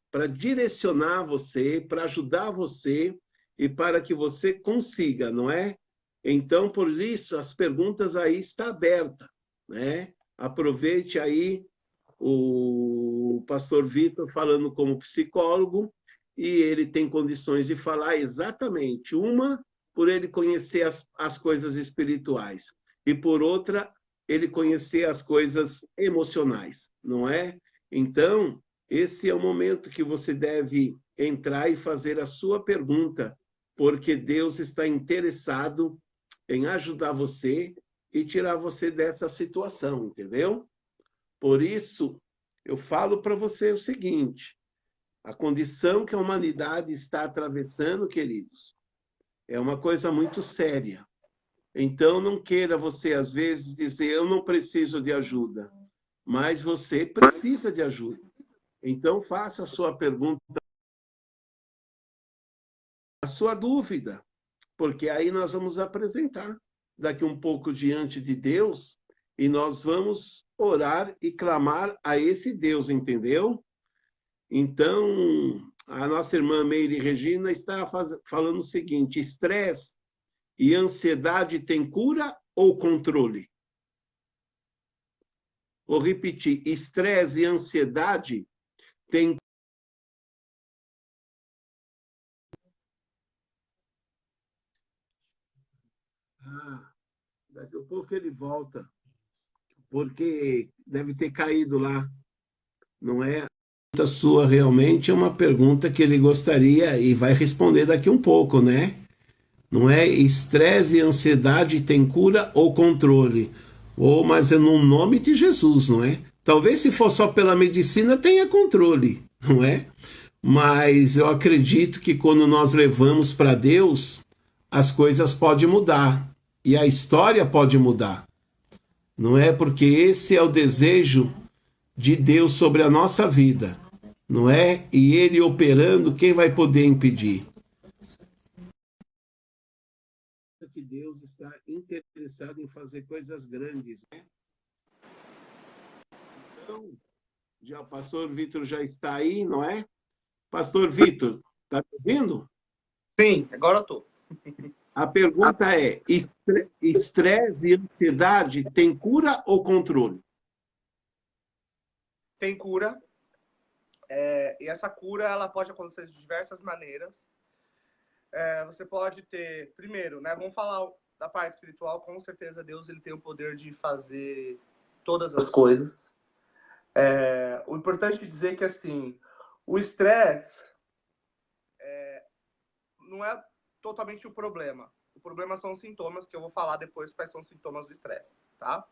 para direcionar você, para ajudar você e para que você consiga, não é? Então, por isso, as perguntas aí está aberta, né? Aproveite aí o pastor Vitor falando como psicólogo e ele tem condições de falar exatamente uma por ele conhecer as coisas espirituais e por outra ele conhecer as coisas emocionais, não é? Então, esse é o momento que você deve entrar e fazer a sua pergunta, porque Deus está interessado em ajudar você e tirar você dessa situação, entendeu? Por isso, eu falo para você o seguinte: a condição que a humanidade está atravessando, queridos, é uma coisa muito séria. Então, não queira você, às vezes, dizer, eu não preciso de ajuda, mas você precisa de ajuda. Então, faça a sua pergunta, a sua dúvida, porque aí nós vamos apresentar daqui um pouco diante de Deus e nós vamos orar e clamar a esse Deus, entendeu? Então, a nossa irmã Meire Regina está falando o seguinte: estresse e ansiedade têm cura ou controle? Vou repetir: estresse e ansiedade têm. Ah, daqui a pouco ele volta, porque deve ter caído lá, não é? A sua realmente é uma pergunta que ele gostaria e vai responder daqui um pouco, né? Não é? Estresse e ansiedade tem cura ou controle? Ou, mas é no nome de Jesus, não é? Talvez se for só pela medicina tenha controle, não é? Mas eu acredito que quando nós levamos para Deus, as coisas podem mudar e a história pode mudar, não é? Porque esse é o desejo de Deus sobre a nossa vida, não é? E Ele operando, quem vai poder impedir? Que Deus está interessado em fazer coisas grandes, né? Então, já o pastor Vitor já está aí, não é? Pastor Vitor, está me ouvindo? Sim, agora eu tô. A pergunta é: estresse e ansiedade tem cura ou controle? Tem cura, e essa cura ela pode acontecer de diversas maneiras. Você pode ter, primeiro, né? Vamos falar da parte espiritual. Com certeza Deus ele tem o poder de fazer todas as coisas. O importante é dizer que assim, o estresse não é totalmente o problema. O problema são os sintomas, que eu vou falar depois quais são os sintomas do estresse, tá?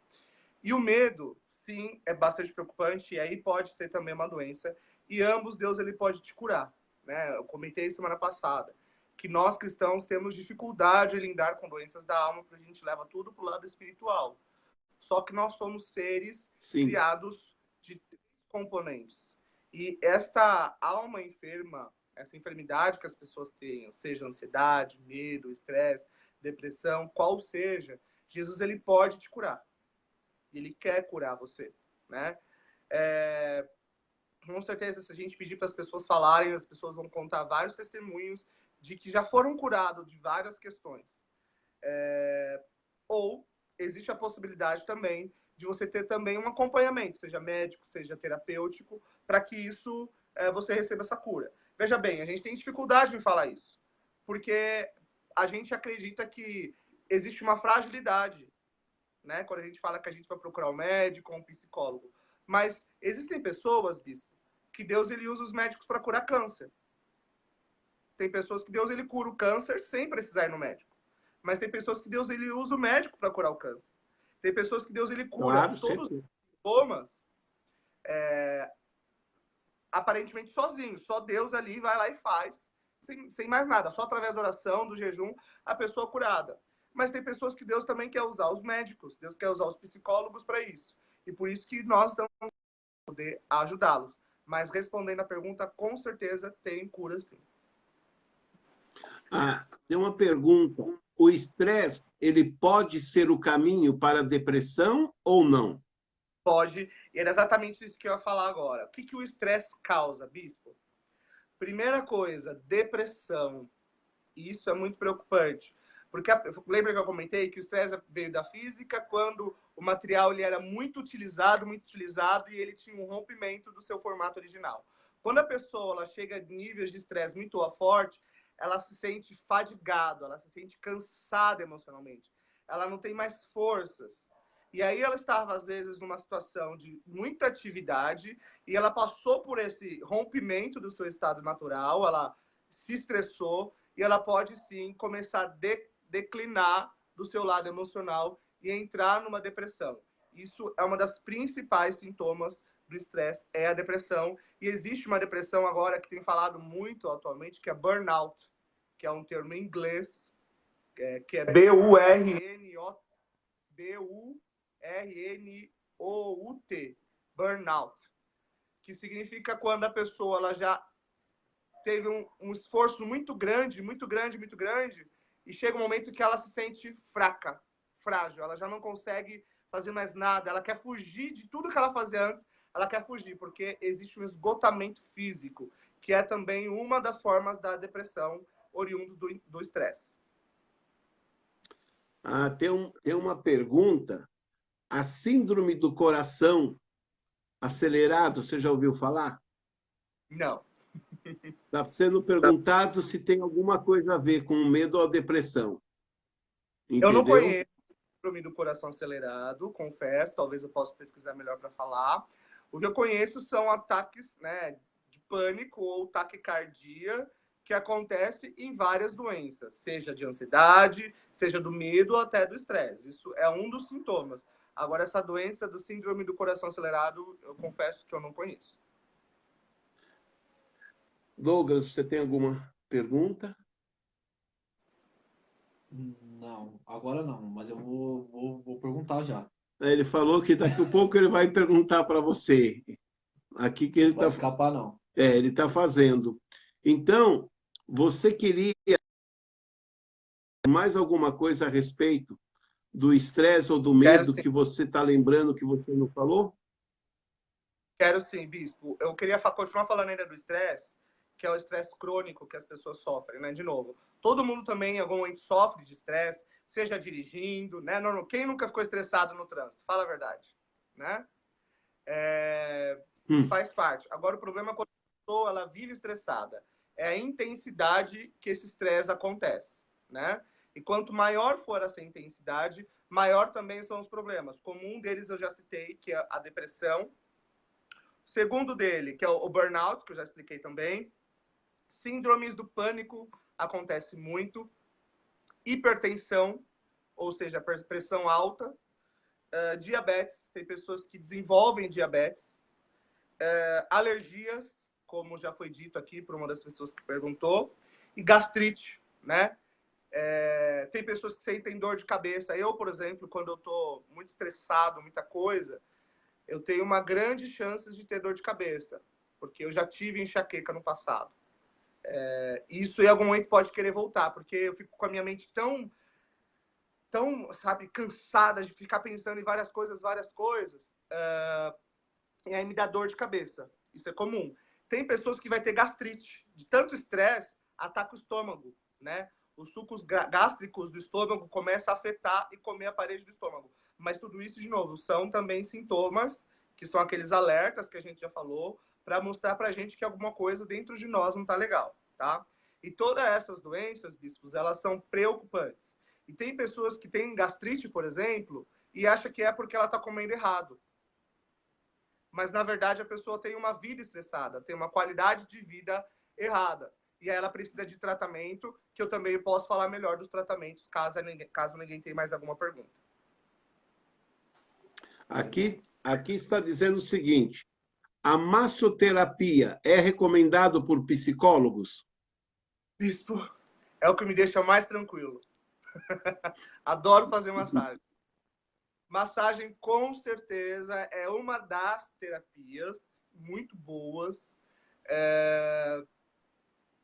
E o medo, sim, é bastante preocupante, e aí pode ser também uma doença, e ambos Deus ele pode te curar, né? Eu comentei semana passada que nós cristãos temos dificuldade em lidar com doenças da alma, porque a gente leva tudo para o lado espiritual. Só que nós somos seres criados de componentes. E esta alma enferma, essa enfermidade que as pessoas têm, seja ansiedade, medo, estresse, depressão, qual seja, Jesus ele pode te curar. Ele quer curar você, né? Com certeza, se a gente pedir para as pessoas falarem, as pessoas vão contar vários testemunhos de que já foram curados de várias questões. Ou existe a possibilidade também de você ter também um acompanhamento, seja médico, seja terapêutico, para que isso você receba essa cura. Veja bem, a gente tem dificuldade em falar isso, porque a gente acredita que existe uma fragilidade, né? Quando a gente fala que a gente vai procurar um médico ou um psicólogo. Mas existem pessoas, bispo, que Deus ele usa os médicos para curar câncer. Tem pessoas que Deus ele cura o câncer sem precisar ir no médico. Mas tem pessoas que Deus ele usa o médico para curar o câncer. Tem pessoas que Deus ele cura todos os sintomas aparentemente sozinho, só Deus ali vai lá e faz, sem mais nada, só através da oração, do jejum, a pessoa curada. Mas tem pessoas que Deus também quer usar os médicos, Deus quer usar os psicólogos para isso. E por isso que nós estamos poder ajudá-los. Mas respondendo a pergunta, com certeza tem cura sim. Tem uma pergunta. O estresse, ele pode ser o caminho para a depressão ou não? Pode, e era exatamente isso que eu ia falar agora. O que o estresse causa, bispo? Primeira coisa, depressão. Isso é muito preocupante. Porque lembra que eu comentei que o estresse veio da física quando o material ele era muito utilizado e ele tinha um rompimento do seu formato original. Quando a pessoa ela chega a níveis de estresse muito forte, ela se sente fadigada, ela se sente cansada emocionalmente. Ela não tem mais forças. E aí ela estava, às vezes, numa situação de muita atividade e ela passou por esse rompimento do seu estado natural, ela se estressou e ela pode, sim, começar a declinar do seu lado emocional e entrar numa depressão. Isso é uma das principais sintomas do estresse, é a depressão. E existe uma depressão agora que tem falado muito atualmente, que é burnout, que é um termo em inglês, que é B-U-R-N-O-U-T, burnout, que significa quando a pessoa ela já teve um esforço muito grande, e chega um momento que ela se sente fraca, frágil, ela já não consegue fazer mais nada, ela quer fugir de tudo que ela fazia antes, ela quer fugir, porque existe um esgotamento físico, que é também uma das formas da depressão oriundo do estresse. Tem uma pergunta. A síndrome do coração acelerado, você já ouviu falar? Não. Está sendo perguntado se tem alguma coisa a ver com medo ou depressão. Entendeu? Eu não conheço a síndrome do coração acelerado, confesso, talvez eu possa pesquisar melhor para falar. O que eu conheço são ataques, né, de pânico ou taquicardia que acontece em várias doenças, seja de ansiedade, seja do medo ou até do estresse. Isso é um dos sintomas. Agora, essa doença do síndrome do coração acelerado, eu confesso que eu não conheço. Douglas, você tem alguma pergunta? Não, agora não, mas eu vou perguntar já. Ele falou que daqui a pouco ele vai perguntar para você. Aqui que ele Não vai está. escapar, não. Ele está fazendo. Então, você queria mais alguma coisa a respeito do estresse ou do medo que você está lembrando que você não falou? Quero sim, bispo. Eu queria continuar falando ainda do estresse, que é o estresse crônico que as pessoas sofrem, né? De novo, todo mundo também em algum momento sofre de estresse, seja dirigindo, né? Quem nunca ficou estressado no trânsito? Fala a verdade, né? Faz parte. Agora, o problema é quando a pessoa ela vive estressada. É a intensidade que esse estresse acontece, né? E quanto maior for essa intensidade, maior também são os problemas. Como um deles eu já citei, que é a depressão. Segundo dele, que é o burnout, que eu já expliquei também. Síndromes do pânico acontece muito. Hipertensão, ou seja, pressão alta. Diabetes, tem pessoas que desenvolvem diabetes. Alergias, como já foi dito aqui por uma das pessoas que perguntou. E gastrite, né? Tem pessoas que sentem dor de cabeça. Eu, por exemplo, quando eu estou muito estressado, muita coisa, eu tenho uma grande chance de ter dor de cabeça, porque eu já tive enxaqueca no passado. Isso em algum momento pode querer voltar, porque eu fico com a minha mente tão, sabe, cansada de ficar pensando em várias coisas, e aí me dá dor de cabeça. Isso é comum. Tem pessoas que vai ter gastrite. De tanto estresse, ataca o estômago, né? Os sucos gástricos do estômago começam a afetar e comer a parede do estômago. Mas tudo isso, de novo, são também sintomas, que são aqueles alertas que a gente já falou, para mostrar para a gente que alguma coisa dentro de nós não está legal, tá? E todas essas doenças, bispos, elas são preocupantes. E tem pessoas que têm gastrite, por exemplo, e acha que é porque ela está comendo errado. Mas, na verdade, a pessoa tem uma vida estressada, tem uma qualidade de vida errada. E aí ela precisa de tratamento, que eu também posso falar melhor dos tratamentos, caso ninguém tenha mais alguma pergunta. Aqui está dizendo o seguinte: a massoterapia é recomendado por psicólogos? Bispo, é o que me deixa mais tranquilo. Adoro fazer massagem. Massagem, com certeza, é uma das terapias muito boas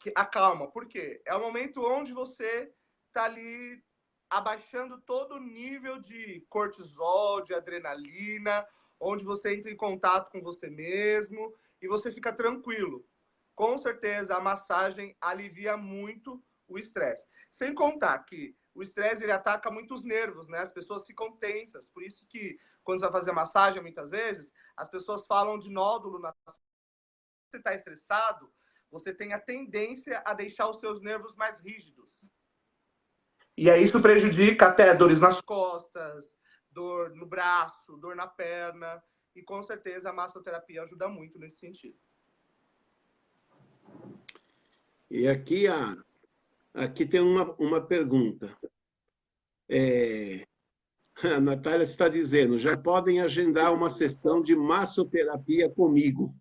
que acalma. Por quê? É o momento onde você está ali abaixando todo o nível de cortisol, de adrenalina, onde você entra em contato com você mesmo e você fica tranquilo. Com certeza, a massagem alivia muito o estresse. Sem contar que o estresse ele ataca muito os nervos, né? As pessoas ficam tensas. Por isso que, quando você vai fazer massagem, muitas vezes, as pessoas falam de nódulo. Se você está estressado, você tem a tendência a deixar os seus nervos mais rígidos. E aí isso prejudica até dores nas costas, dor no braço, dor na perna. E com certeza a massoterapia ajuda muito nesse sentido. E aqui, aqui tem uma pergunta. A Natália está dizendo, já podem agendar uma sessão de massoterapia comigo.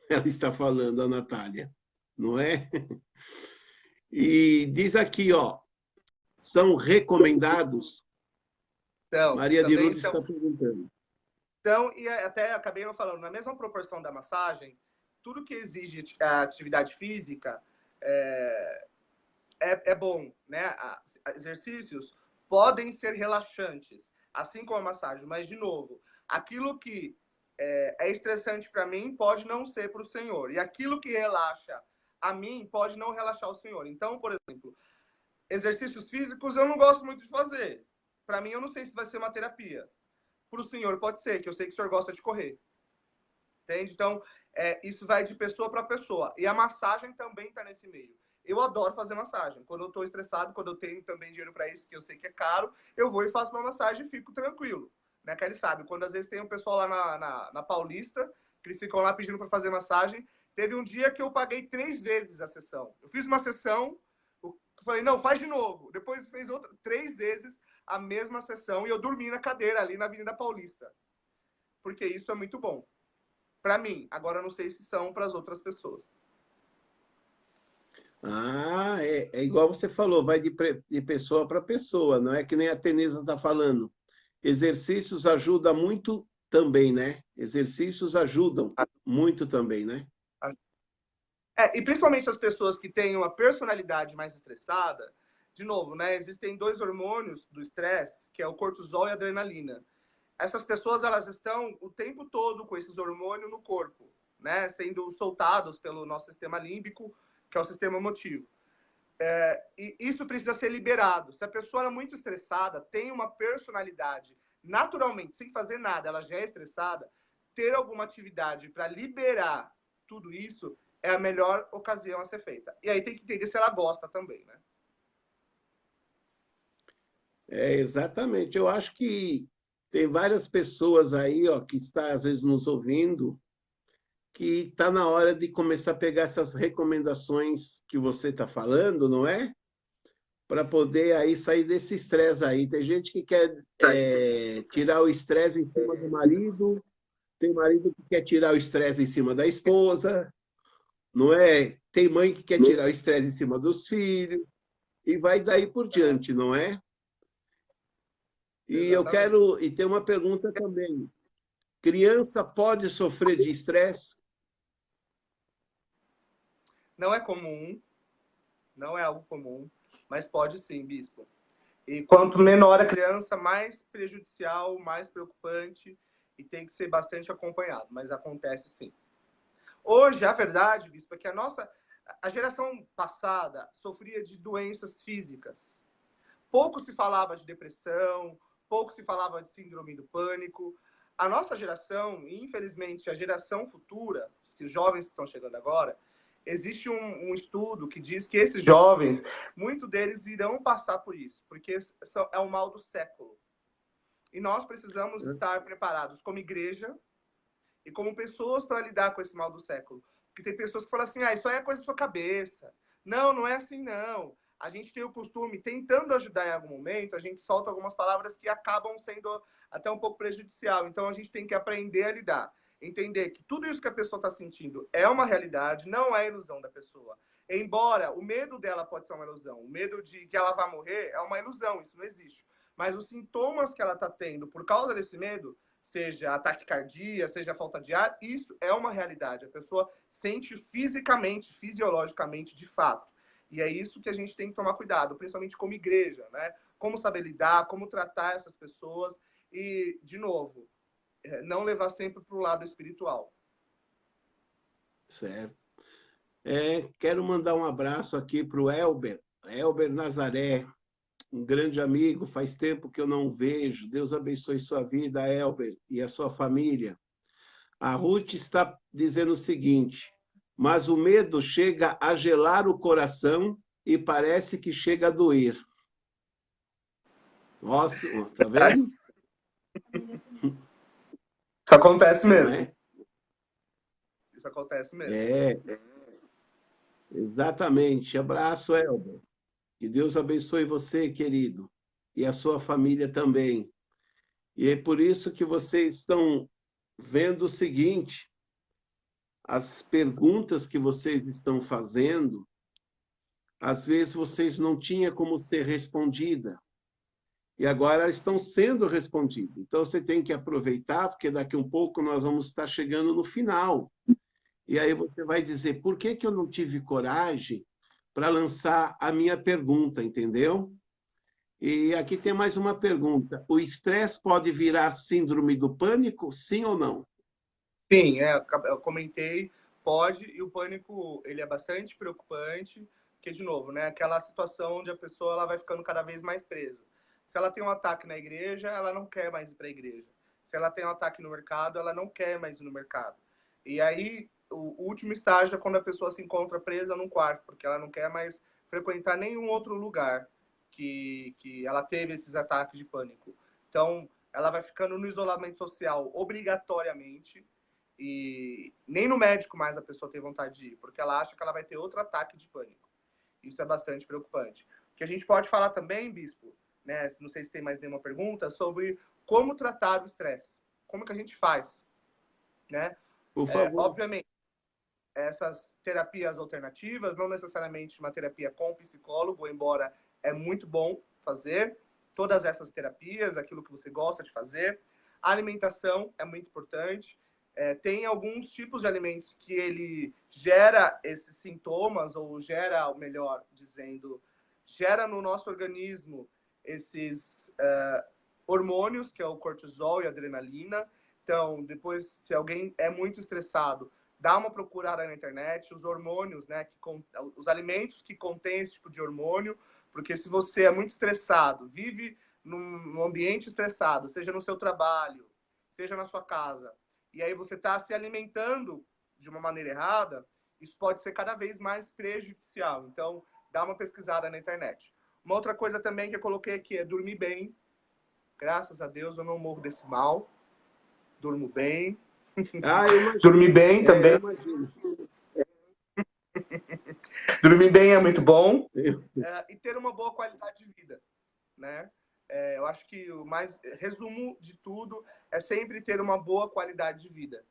Ela está falando, a Natália, não é? E diz aqui, ó, são recomendados? Então, Maria de Lourdes está perguntando. Então, e até acabei falando, na mesma proporção da massagem, tudo que exige atividade física é bom, né? Exercícios podem ser relaxantes, assim como a massagem, mas, de novo, aquilo que é estressante para mim pode não ser para o senhor, e aquilo que relaxa a mim pode não relaxar o senhor. Então, por exemplo, exercícios físicos eu não gosto muito de fazer. Para mim, eu não sei se vai ser uma terapia. Para o senhor pode ser, que eu sei que o senhor gosta de correr. Entende? Então, isso vai de pessoa para pessoa. E a massagem também está nesse meio. Eu adoro fazer massagem. Quando eu estou estressado, quando eu tenho também dinheiro para isso, que eu sei que é caro, eu vou e faço uma massagem e fico tranquilo. Né? Que ele sabe, quando às vezes tem um pessoal lá na Paulista, que eles ficam lá pedindo para fazer massagem, teve um dia que eu paguei 3 vezes a sessão. Eu fiz uma sessão, eu falei, não, faz de novo. Depois fez outra, 3 vezes a mesma sessão e eu dormi na cadeira ali na Avenida Paulista. Porque isso é muito bom. Para mim. Agora eu não sei se são para as outras pessoas. É igual você falou, vai de pessoa para pessoa, não é que nem a Teneza está falando. Exercícios ajudam muito também, né? Exercícios ajudam muito também, né? E principalmente as pessoas que têm uma personalidade mais estressada, de novo, né? Existem 2 hormônios do estresse, que é o cortisol e a adrenalina. Essas pessoas, elas estão o tempo todo com esses hormônios no corpo, né? Sendo soltados pelo nosso sistema límbico, que é o sistema emotivo. E isso precisa ser liberado. Se a pessoa é muito estressada, tem uma personalidade, naturalmente, sem fazer nada, ela já é estressada, ter alguma atividade para liberar tudo isso é a melhor ocasião a ser feita. E aí tem que entender se ela gosta também, né? Exatamente. Eu acho que tem várias pessoas aí, ó, que está às vezes nos ouvindo, que está na hora de começar a pegar essas recomendações que você está falando, não é? Para poder aí sair desse estresse aí. Tem gente que quer tirar o estresse em cima do marido, tem marido que quer tirar o estresse em cima da esposa, não é? Tem mãe que quer tirar o estresse em cima dos filhos, e vai daí por diante, não é? E e tem uma pergunta também. Criança pode sofrer de estresse? Não é comum, não é algo comum, mas pode sim, bispo. E quanto menor a criança, mais prejudicial, mais preocupante, e tem que ser bastante acompanhado, mas acontece sim. Hoje, a verdade, bispo, é que a geração passada sofria de doenças físicas. Pouco se falava de depressão, pouco se falava de síndrome do pânico. A nossa geração, e infelizmente a geração futura, os jovens que estão chegando agora, existe um estudo que diz que esses jovens, muitos deles irão passar por isso, porque é o mal do século. E nós precisamos estar preparados como igreja e como pessoas para lidar com esse mal do século. Porque tem pessoas que falam assim, isso aí é coisa da sua cabeça. Não, não é assim não. A gente tem o costume, tentando ajudar em algum momento, a gente solta algumas palavras que acabam sendo até um pouco prejudicial. Então a gente tem que aprender a lidar. Entender que tudo isso que a pessoa está sentindo é uma realidade, não é ilusão da pessoa. Embora o medo dela pode ser uma ilusão, o medo de que ela vai morrer é uma ilusão, isso não existe. Mas os sintomas que ela está tendo por causa desse medo, seja ataque cardíaco, seja falta de ar, isso é uma realidade. A pessoa sente fisicamente, fisiologicamente, de fato. E é isso que a gente tem que tomar cuidado, principalmente como igreja, né? Como saber lidar, como tratar essas pessoas e, de novo, não levar sempre para o lado espiritual. Certo. Quero mandar um abraço aqui para o Elber Nazaré, um grande amigo, faz tempo que eu não vejo. Deus abençoe sua vida, Elber, e a sua família. A Ruth está dizendo o seguinte: mas o medo chega a gelar o coração e parece que chega a doer. Nossa, tá vendo? Isso acontece mesmo. Não é? Isso acontece mesmo. Exatamente. Abraço, Elber. Que Deus abençoe você, querido, e a sua família também. E é por isso que vocês estão vendo o seguinte: as perguntas que vocês estão fazendo, às vezes vocês não tinham como ser respondida, e agora estão sendo respondidas. Então você tem que aproveitar, porque daqui um pouco nós vamos estar chegando no final. E aí você vai dizer: por que eu não tive coragem para lançar a minha pergunta, entendeu? E aqui tem mais uma pergunta: o estresse pode virar síndrome do pânico, sim ou não? Sim, eu comentei, pode, e o pânico ele é bastante preocupante, porque, de novo, né, aquela situação onde a pessoa ela vai ficando cada vez mais presa. Se ela tem um ataque na igreja, ela não quer mais ir para a igreja. Se ela tem um ataque no mercado, ela não quer mais ir no mercado. E aí, o último estágio é quando a pessoa se encontra presa num quarto, porque ela não quer mais frequentar nenhum outro lugar que ela teve esses ataques de pânico. Então, ela vai ficando no isolamento social obrigatoriamente, e nem no médico mais a pessoa tem vontade de ir, porque ela acha que ela vai ter outro ataque de pânico. Isso é bastante preocupante. O que a gente pode falar também, Bispo, né, não sei se tem mais nenhuma pergunta, sobre como tratar o estresse. Como que a gente faz? Né? Por favor. Obviamente, essas terapias alternativas, não necessariamente uma terapia com psicólogo, embora é muito bom fazer todas essas terapias, aquilo que você gosta de fazer. A alimentação é muito importante. Tem alguns tipos de alimentos que ele gera esses sintomas, ou gera, melhor dizendo, gera no nosso organismo esses hormônios, que é o cortisol e a adrenalina. Então, depois, se alguém é muito estressado, dá uma procurada na internet, os hormônios, né, os alimentos que contêm esse tipo de hormônio, porque se você é muito estressado, vive num ambiente estressado, seja no seu trabalho, seja na sua casa, e aí você está se alimentando de uma maneira errada, isso pode ser cada vez mais prejudicial. Então, dá uma pesquisada na internet. Uma outra coisa também que eu coloquei aqui é dormir bem. Graças a Deus eu não morro desse mal. Durmo bem. Dormir bem também. Dormir bem é muito bom. E ter uma boa qualidade de vida, né? Eu acho que o mais resumo de tudo é sempre ter uma boa qualidade de vida.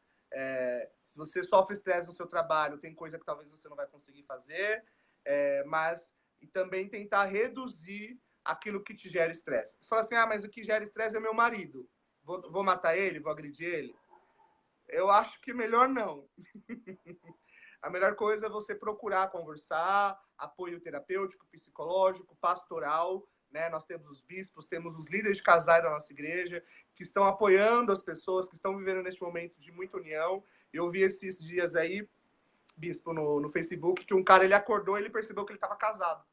Se você sofre estresse no seu trabalho, tem coisa que talvez você não vai conseguir fazer, mas e também tentar reduzir aquilo que te gera estresse. Você fala assim: mas o que gera estresse é meu marido. Vou matar ele? Vou agredir ele? Eu acho que melhor não. A melhor coisa é você procurar conversar, apoio terapêutico, psicológico, pastoral, né? Nós temos os bispos, temos os líderes de casais da nossa igreja, que estão apoiando as pessoas que estão vivendo neste momento de muita união. Eu vi esses dias aí, bispo, no Facebook, que um cara, ele acordou e ele percebeu que ele estava casado.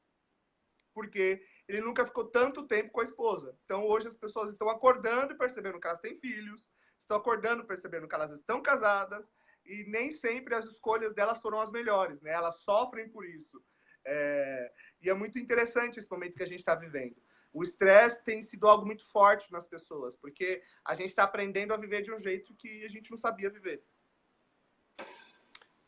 Porque ele nunca ficou tanto tempo com a esposa. Então, hoje as pessoas estão acordando e percebendo que elas têm filhos, estão acordando e percebendo que elas estão casadas, e nem sempre as escolhas delas foram as melhores, né? Elas sofrem por isso. E é muito interessante esse momento que a gente está vivendo. O estresse tem sido algo muito forte nas pessoas, porque a gente está aprendendo a viver de um jeito que a gente não sabia viver.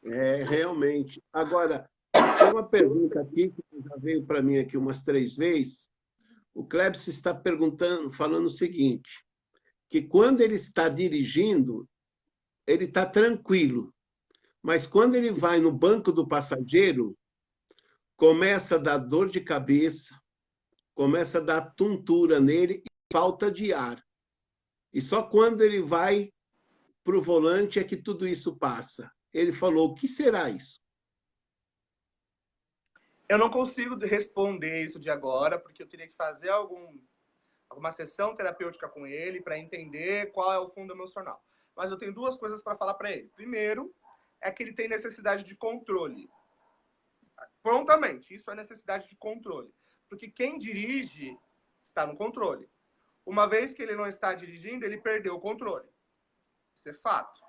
Realmente. Agora, tem uma pergunta aqui que já veio para mim aqui umas 3 vezes. O Clebson está perguntando, falando o seguinte, que quando ele está dirigindo, ele está tranquilo. Mas quando ele vai no banco do passageiro, começa a dar dor de cabeça, começa a dar tontura nele e falta de ar. E só quando ele vai para o volante é que tudo isso passa. Ele falou, o que será isso? Eu não consigo responder isso de agora, porque eu teria que fazer alguma sessão terapêutica com ele para entender qual é o fundo emocional. Mas eu tenho duas coisas para falar para ele. Primeiro, é que ele tem necessidade de controle. Prontamente, isso é necessidade de controle. Porque quem dirige está no controle. Uma vez que ele não está dirigindo, ele perdeu o controle. Isso é fato.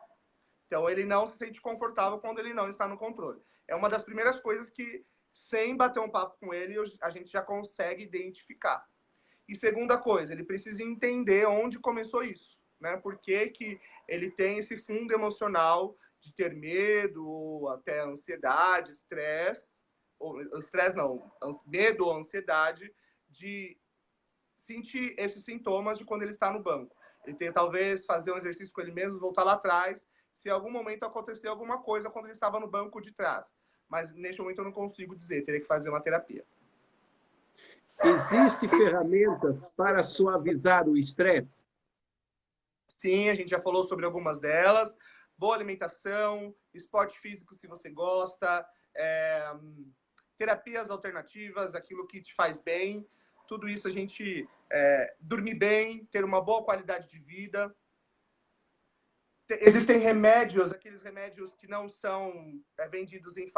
Então, ele não se sente confortável quando ele não está no controle. É uma das primeiras coisas que, sem bater um papo com ele, a gente já consegue identificar. E segunda coisa, ele precisa entender onde começou isso, né? Por que ele tem esse fundo emocional de ter medo, até ansiedade, estresse, ou estresse não, medo ou ansiedade de sentir esses sintomas de quando ele está no banco. Ele tem talvez fazer um exercício com ele mesmo, voltar lá atrás, se em algum momento acontecer alguma coisa quando ele estava no banco de trás. Mas neste momento eu não consigo dizer, teria que fazer uma terapia. Existem ferramentas para suavizar o estresse? Sim, a gente já falou sobre algumas delas. Boa alimentação, esporte físico se você gosta, terapias alternativas, aquilo que te faz bem. Tudo isso a gente dormir bem, ter uma boa qualidade de vida. Existem remédios, aqueles remédios que não são vendidos em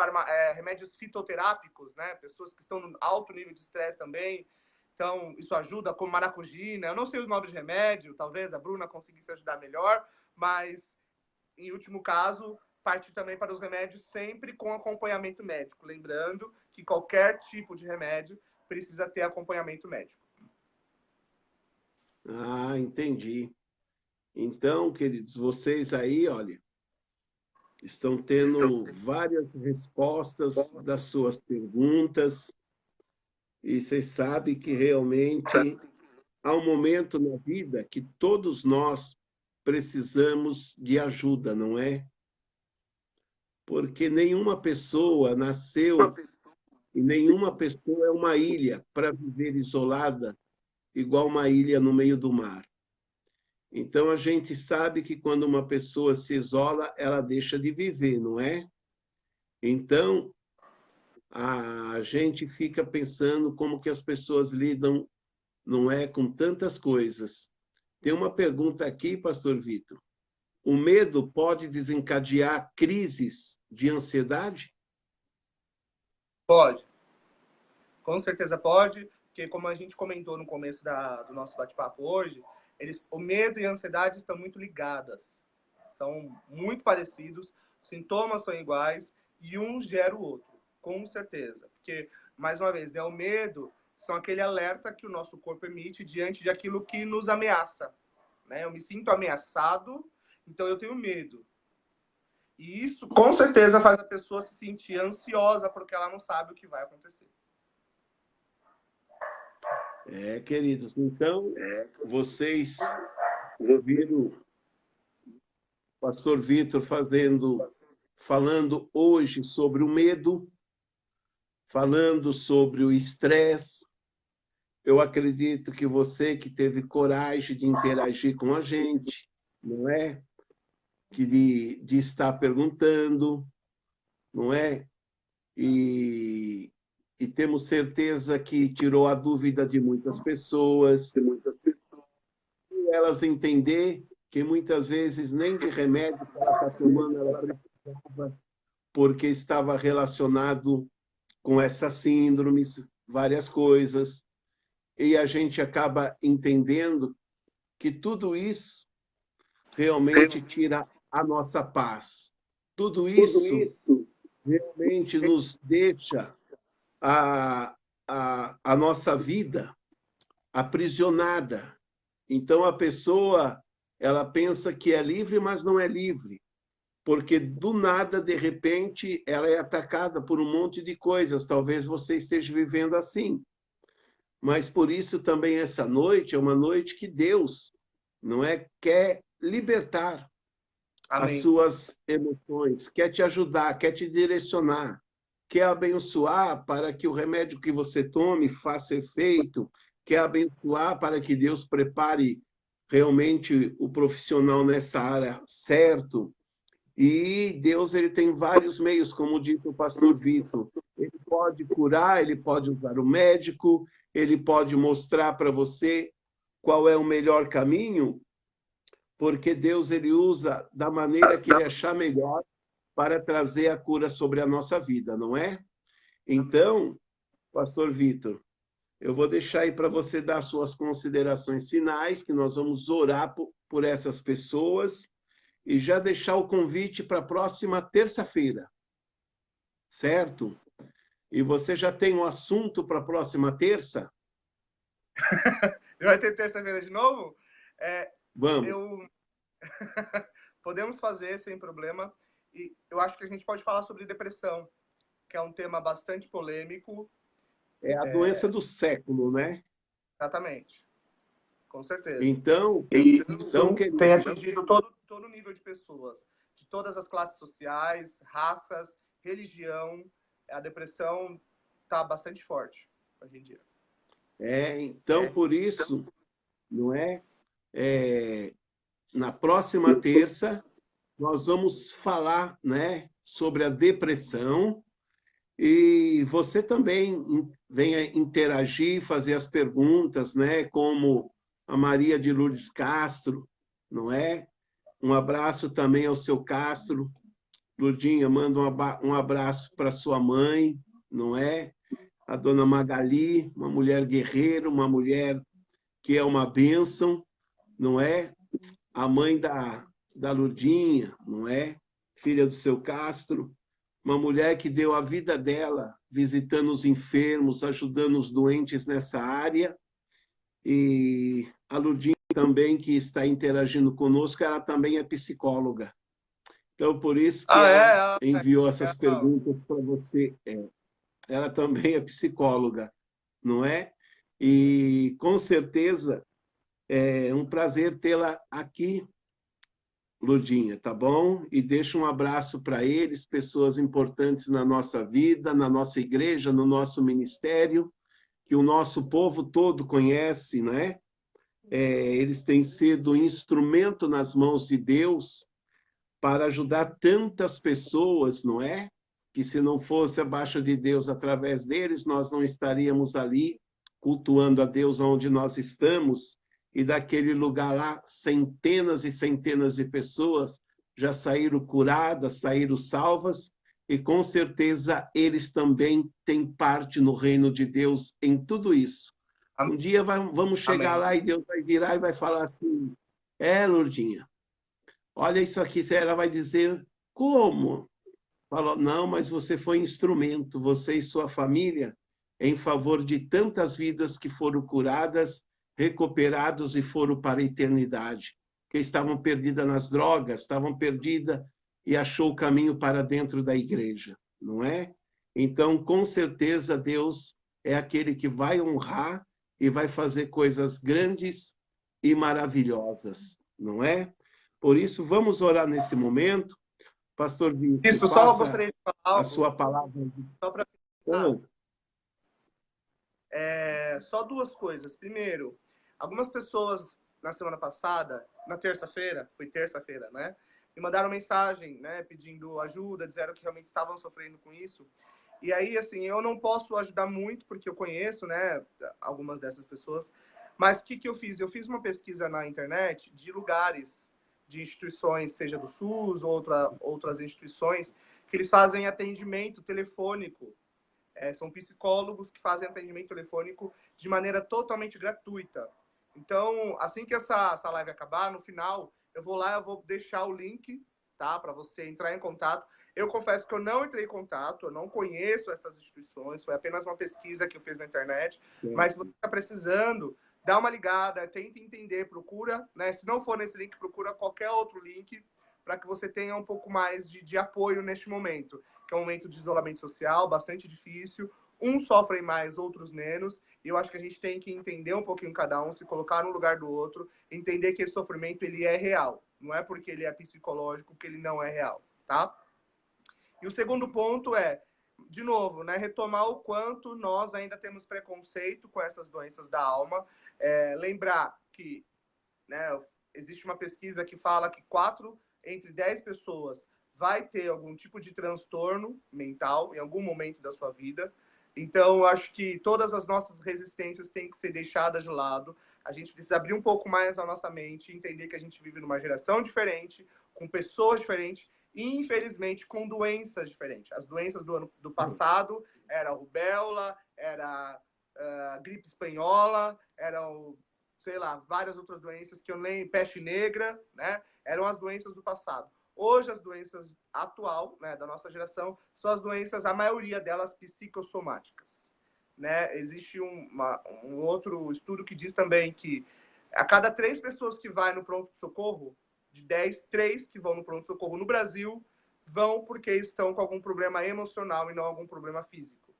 remédios fitoterápicos, né? Pessoas que estão no alto nível de estresse também. Então, isso ajuda, como maracujina. Eu não sei os nomes de remédio, talvez a Bruna conseguisse ajudar melhor, mas, em último caso, parte também para os remédios sempre com acompanhamento médico. Lembrando que qualquer tipo de remédio precisa ter acompanhamento médico. Ah, entendi. Então, queridos, vocês aí, olha, estão tendo várias respostas das suas perguntas e vocês sabem que realmente há um momento na vida que todos nós precisamos de ajuda, não é? Porque nenhuma pessoa nasceu e nenhuma pessoa é uma ilha para viver isolada, igual uma ilha no meio do mar. Então, a gente sabe que quando uma pessoa se isola, ela deixa de viver, não é? Então, a gente fica pensando como que as pessoas lidam, não é, com tantas coisas. Tem uma pergunta aqui, pastor Vitor. O medo pode desencadear crises de ansiedade? Pode. Com certeza pode, porque como a gente comentou no começo do nosso bate-papo hoje, o medo e a ansiedade estão muito ligadas. São muito parecidos, os sintomas são iguais e um gera o outro, com certeza. Porque, mais uma vez, né, o medo são aquele alerta que o nosso corpo emite diante de aquilo que nos ameaça. Né? Eu me sinto ameaçado, então eu tenho medo. E isso, com certeza, faz a pessoa se sentir ansiosa porque ela não sabe o que vai acontecer. Queridos, então, vocês ouviram o pastor Vitor falando hoje sobre o medo, falando sobre o estresse. Eu acredito que você que teve coragem de interagir com a gente, não é? Que de estar perguntando, não é? E temos certeza que tirou a dúvida de muitas pessoas, e elas entender que muitas vezes nem de remédio que ela está tomando ela precisava, porque estava relacionado com essas síndromes, várias coisas, e a gente acaba entendendo que tudo isso realmente tira a nossa paz. Tudo isso realmente nos deixa a nossa vida aprisionada. Então, a pessoa, ela pensa que é livre, mas não é livre, porque do nada, de repente, ela é atacada por um monte de coisas. Talvez você esteja vivendo assim. Mas por isso também essa noite é uma noite que Deus, não é, quer libertar as Amém. suas emoções, quer te ajudar, quer te direcionar, quer abençoar para que o remédio que você tome faça efeito, quer abençoar para que Deus prepare realmente o profissional nessa área certo. E Deus ele tem vários meios, como disse o pastor Vitor. Ele pode curar, ele pode usar o médico, ele pode mostrar para você qual é o melhor caminho, porque Deus ele usa da maneira que ele achar melhor para trazer a cura sobre a nossa vida, não é? Então, pastor Vitor, eu vou deixar aí para você dar suas considerações finais, que nós vamos orar por essas pessoas e já deixar o convite para a próxima terça-feira, certo? E você já tem um assunto para a próxima terça? Vai ter terça-feira de novo? Vamos. Eu podemos fazer sem problema. E eu acho que a gente pode falar sobre depressão, que é um tema bastante polêmico. É a doença do século, né? Exatamente, com certeza. Então, E isso querido, tem atingido todo nível de pessoas, de todas as classes sociais, raças, religião. A depressão está bastante forte hoje em dia. então por isso, não é? Na próxima terça, nós vamos falar, né, sobre a depressão. E você também venha interagir, fazer as perguntas, né? Como a Maria de Lourdes Castro, não é? Um abraço também ao seu Castro. Lourdinha, manda um abraço para sua mãe, não é? A dona Magali, uma mulher guerreira, uma mulher que é uma bênção, não é? A mãe da Lourdinha, não é? Filha do seu Castro, uma mulher que deu a vida dela visitando os enfermos, ajudando os doentes nessa área. E a Lourdinha também, que está interagindo conosco, ela também é psicóloga. Então, por isso que ela enviou essas perguntas para você. Ela também é psicóloga, não é? E, com certeza, é um prazer tê-la aqui, Ludinha, tá bom? E deixa um abraço para eles, pessoas importantes na nossa vida, na nossa igreja, no nosso ministério, que o nosso povo todo conhece, né? Eles têm sido instrumento nas mãos de Deus para ajudar tantas pessoas, não é? Que se não fosse abaixo de Deus através deles, nós não estaríamos ali cultuando a Deus onde nós estamos, e daquele lugar lá, centenas e centenas de pessoas já saíram curadas, saíram salvas, e com certeza eles também têm parte no reino de Deus em tudo isso. Um dia vamos chegar lá e Deus vai virar e vai falar assim: Lourdinha, olha isso aqui. Ela vai dizer: como? Falou: não, mas você foi instrumento, você e sua família, em favor de tantas vidas que foram curadas, recuperados e foram para a eternidade, que estavam perdidas nas drogas, estavam perdidas e achou o caminho para dentro da igreja, não é? Então, com certeza, Deus é aquele que vai honrar e vai fazer coisas grandes e maravilhosas, não é? Por isso, vamos orar nesse momento. Pastor Bispo, isso, só gostaria de falar a sua palavra. Só para só duas coisas. Primeiro, algumas pessoas na semana passada, na terça-feira, foi terça-feira, né? Me mandaram mensagem, né, pedindo ajuda, disseram que realmente estavam sofrendo com isso. E aí, assim, eu não posso ajudar muito, porque eu conheço, né, algumas dessas pessoas. Mas o que eu fiz? Eu fiz uma pesquisa na internet de lugares, de instituições, seja do SUS, outras instituições, que eles fazem atendimento telefônico. São psicólogos que fazem atendimento telefônico de maneira totalmente gratuita. Então, assim que essa live acabar, no final, eu vou deixar o link, tá, para você entrar em contato. Eu confesso que eu não entrei em contato, eu não conheço essas instituições, foi apenas uma pesquisa que eu fiz na internet. Sim. Mas se você está precisando, dá uma ligada, tenta entender, procura, né? Se não for nesse link, procura qualquer outro link para que você tenha um pouco mais de apoio neste momento, que é um momento de isolamento social bastante difícil. Uns sofrem mais, outros menos. E eu acho que a gente tem que entender um pouquinho cada um, se colocar no lugar do outro, entender que esse sofrimento ele é real. Não é porque ele é psicológico que ele não é real, tá? E o segundo ponto é, de novo, né, retomar o quanto nós ainda temos preconceito com essas doenças da alma. Lembrar que, né, existe uma pesquisa que fala que 4 entre 10 pessoas vai ter algum tipo de transtorno mental em algum momento da sua vida. Então, eu acho que todas as nossas resistências têm que ser deixadas de lado. A gente precisa abrir um pouco mais a nossa mente, entender que a gente vive numa geração diferente, com pessoas diferentes, e, infelizmente, com doenças diferentes. As doenças do passado era rubéola, era gripe espanhola, eram, sei lá, várias outras doenças que eu nem... peste negra, né? Eram as doenças do passado. Hoje, as doenças atual, né, da nossa geração, são as doenças, a maioria delas, psicossomáticas. Né? Existe um outro estudo que diz também que a cada 3 pessoas que vai no pronto-socorro, de 10, 3 que vão no pronto-socorro no Brasil vão porque estão com algum problema emocional e não algum problema físico.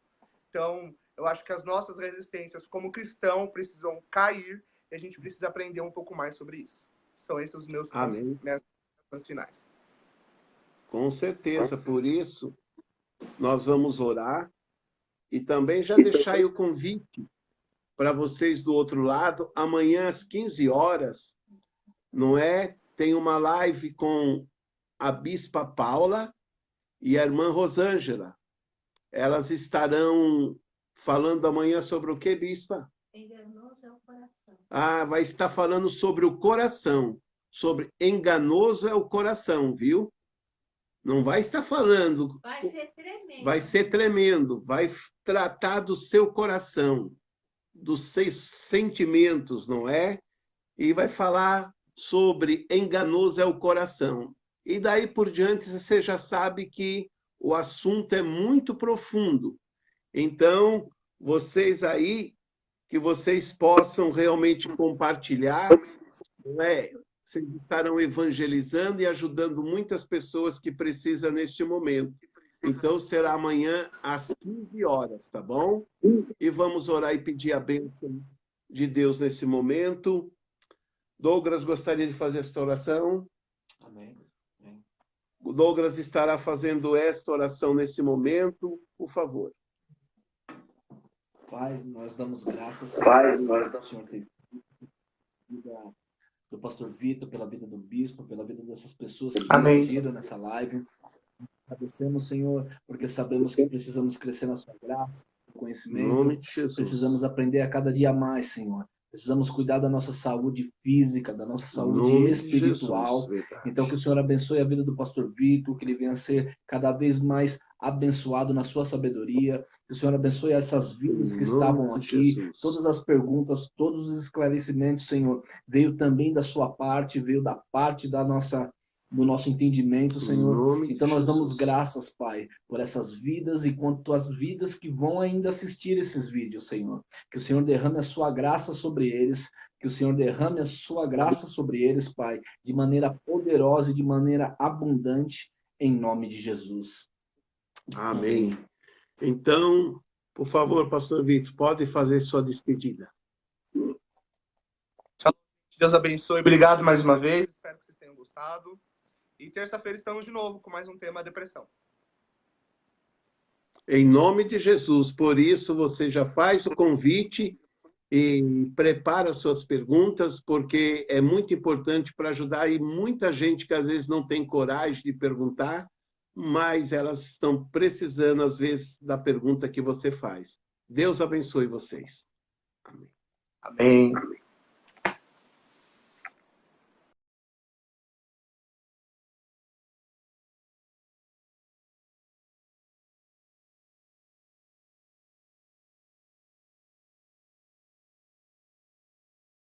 Então, eu acho que as nossas resistências como cristão precisam cair e a gente precisa aprender um pouco mais sobre isso. São esses os meus minhas finais. Com certeza, por isso nós vamos orar e também já deixar aí o convite para vocês do outro lado, amanhã às 15 horas, não é? Tem uma live com a Bispa Paula e a irmã Rosângela. Elas estarão falando amanhã sobre o que, Bispa? Enganoso é o coração. Vai estar falando sobre o coração, sobre enganoso é o coração, viu? Não vai estar falando... Vai ser tremendo. Vai ser tremendo, vai tratar do seu coração, dos seus sentimentos, não é? E vai falar sobre enganoso é o coração. E daí por diante você já sabe que o assunto é muito profundo. Então, vocês aí, que vocês possam realmente compartilhar, não é? Vocês estarão evangelizando e ajudando muitas pessoas que precisam neste momento. Então, será amanhã às 15 horas, tá bom? E vamos orar e pedir a bênção de Deus nesse momento. Douglas gostaria de fazer esta oração? Amém. O Douglas estará fazendo esta oração nesse momento. Por favor. Pai, nós damos graças. Pai, nós damos... Senhor, do pastor Vitor, pela vida do bispo, pela vida dessas pessoas que agiram nessa live. Agradecemos, Senhor, porque sabemos que precisamos crescer na sua graça, no conhecimento. Em nome de Jesus. Precisamos aprender a cada dia mais, Senhor. Precisamos cuidar da nossa saúde física, da nossa saúde espiritual. Então, que o Senhor abençoe a vida do pastor Vitor, que ele venha a ser cada vez mais abençoado na sua sabedoria. Que o Senhor abençoe essas vidas que estavam aqui. Todas as perguntas, todos os esclarecimentos, Senhor, veio também da sua parte, veio da parte do nosso entendimento, Senhor. Então nós damos graças, Pai, por essas vidas e quanto às vidas que vão ainda assistir esses vídeos, Senhor. Que o Senhor derrame a sua graça sobre eles, que o Senhor derrame a sua graça sobre eles, Pai, de maneira poderosa e de maneira abundante, em nome de Jesus. Amém. Então, por favor, pastor Vitor, pode fazer sua despedida. Deus abençoe. Obrigado mais uma vez. Espero que vocês tenham gostado. E terça-feira estamos de novo com mais um tema, depressão. Em nome de Jesus. Por isso, você já faz o convite e prepara suas perguntas, porque é muito importante para ajudar. E muita gente que às vezes não tem coragem de perguntar, mas elas estão precisando, às vezes, da pergunta que você faz. Deus abençoe vocês. Amém. Amém.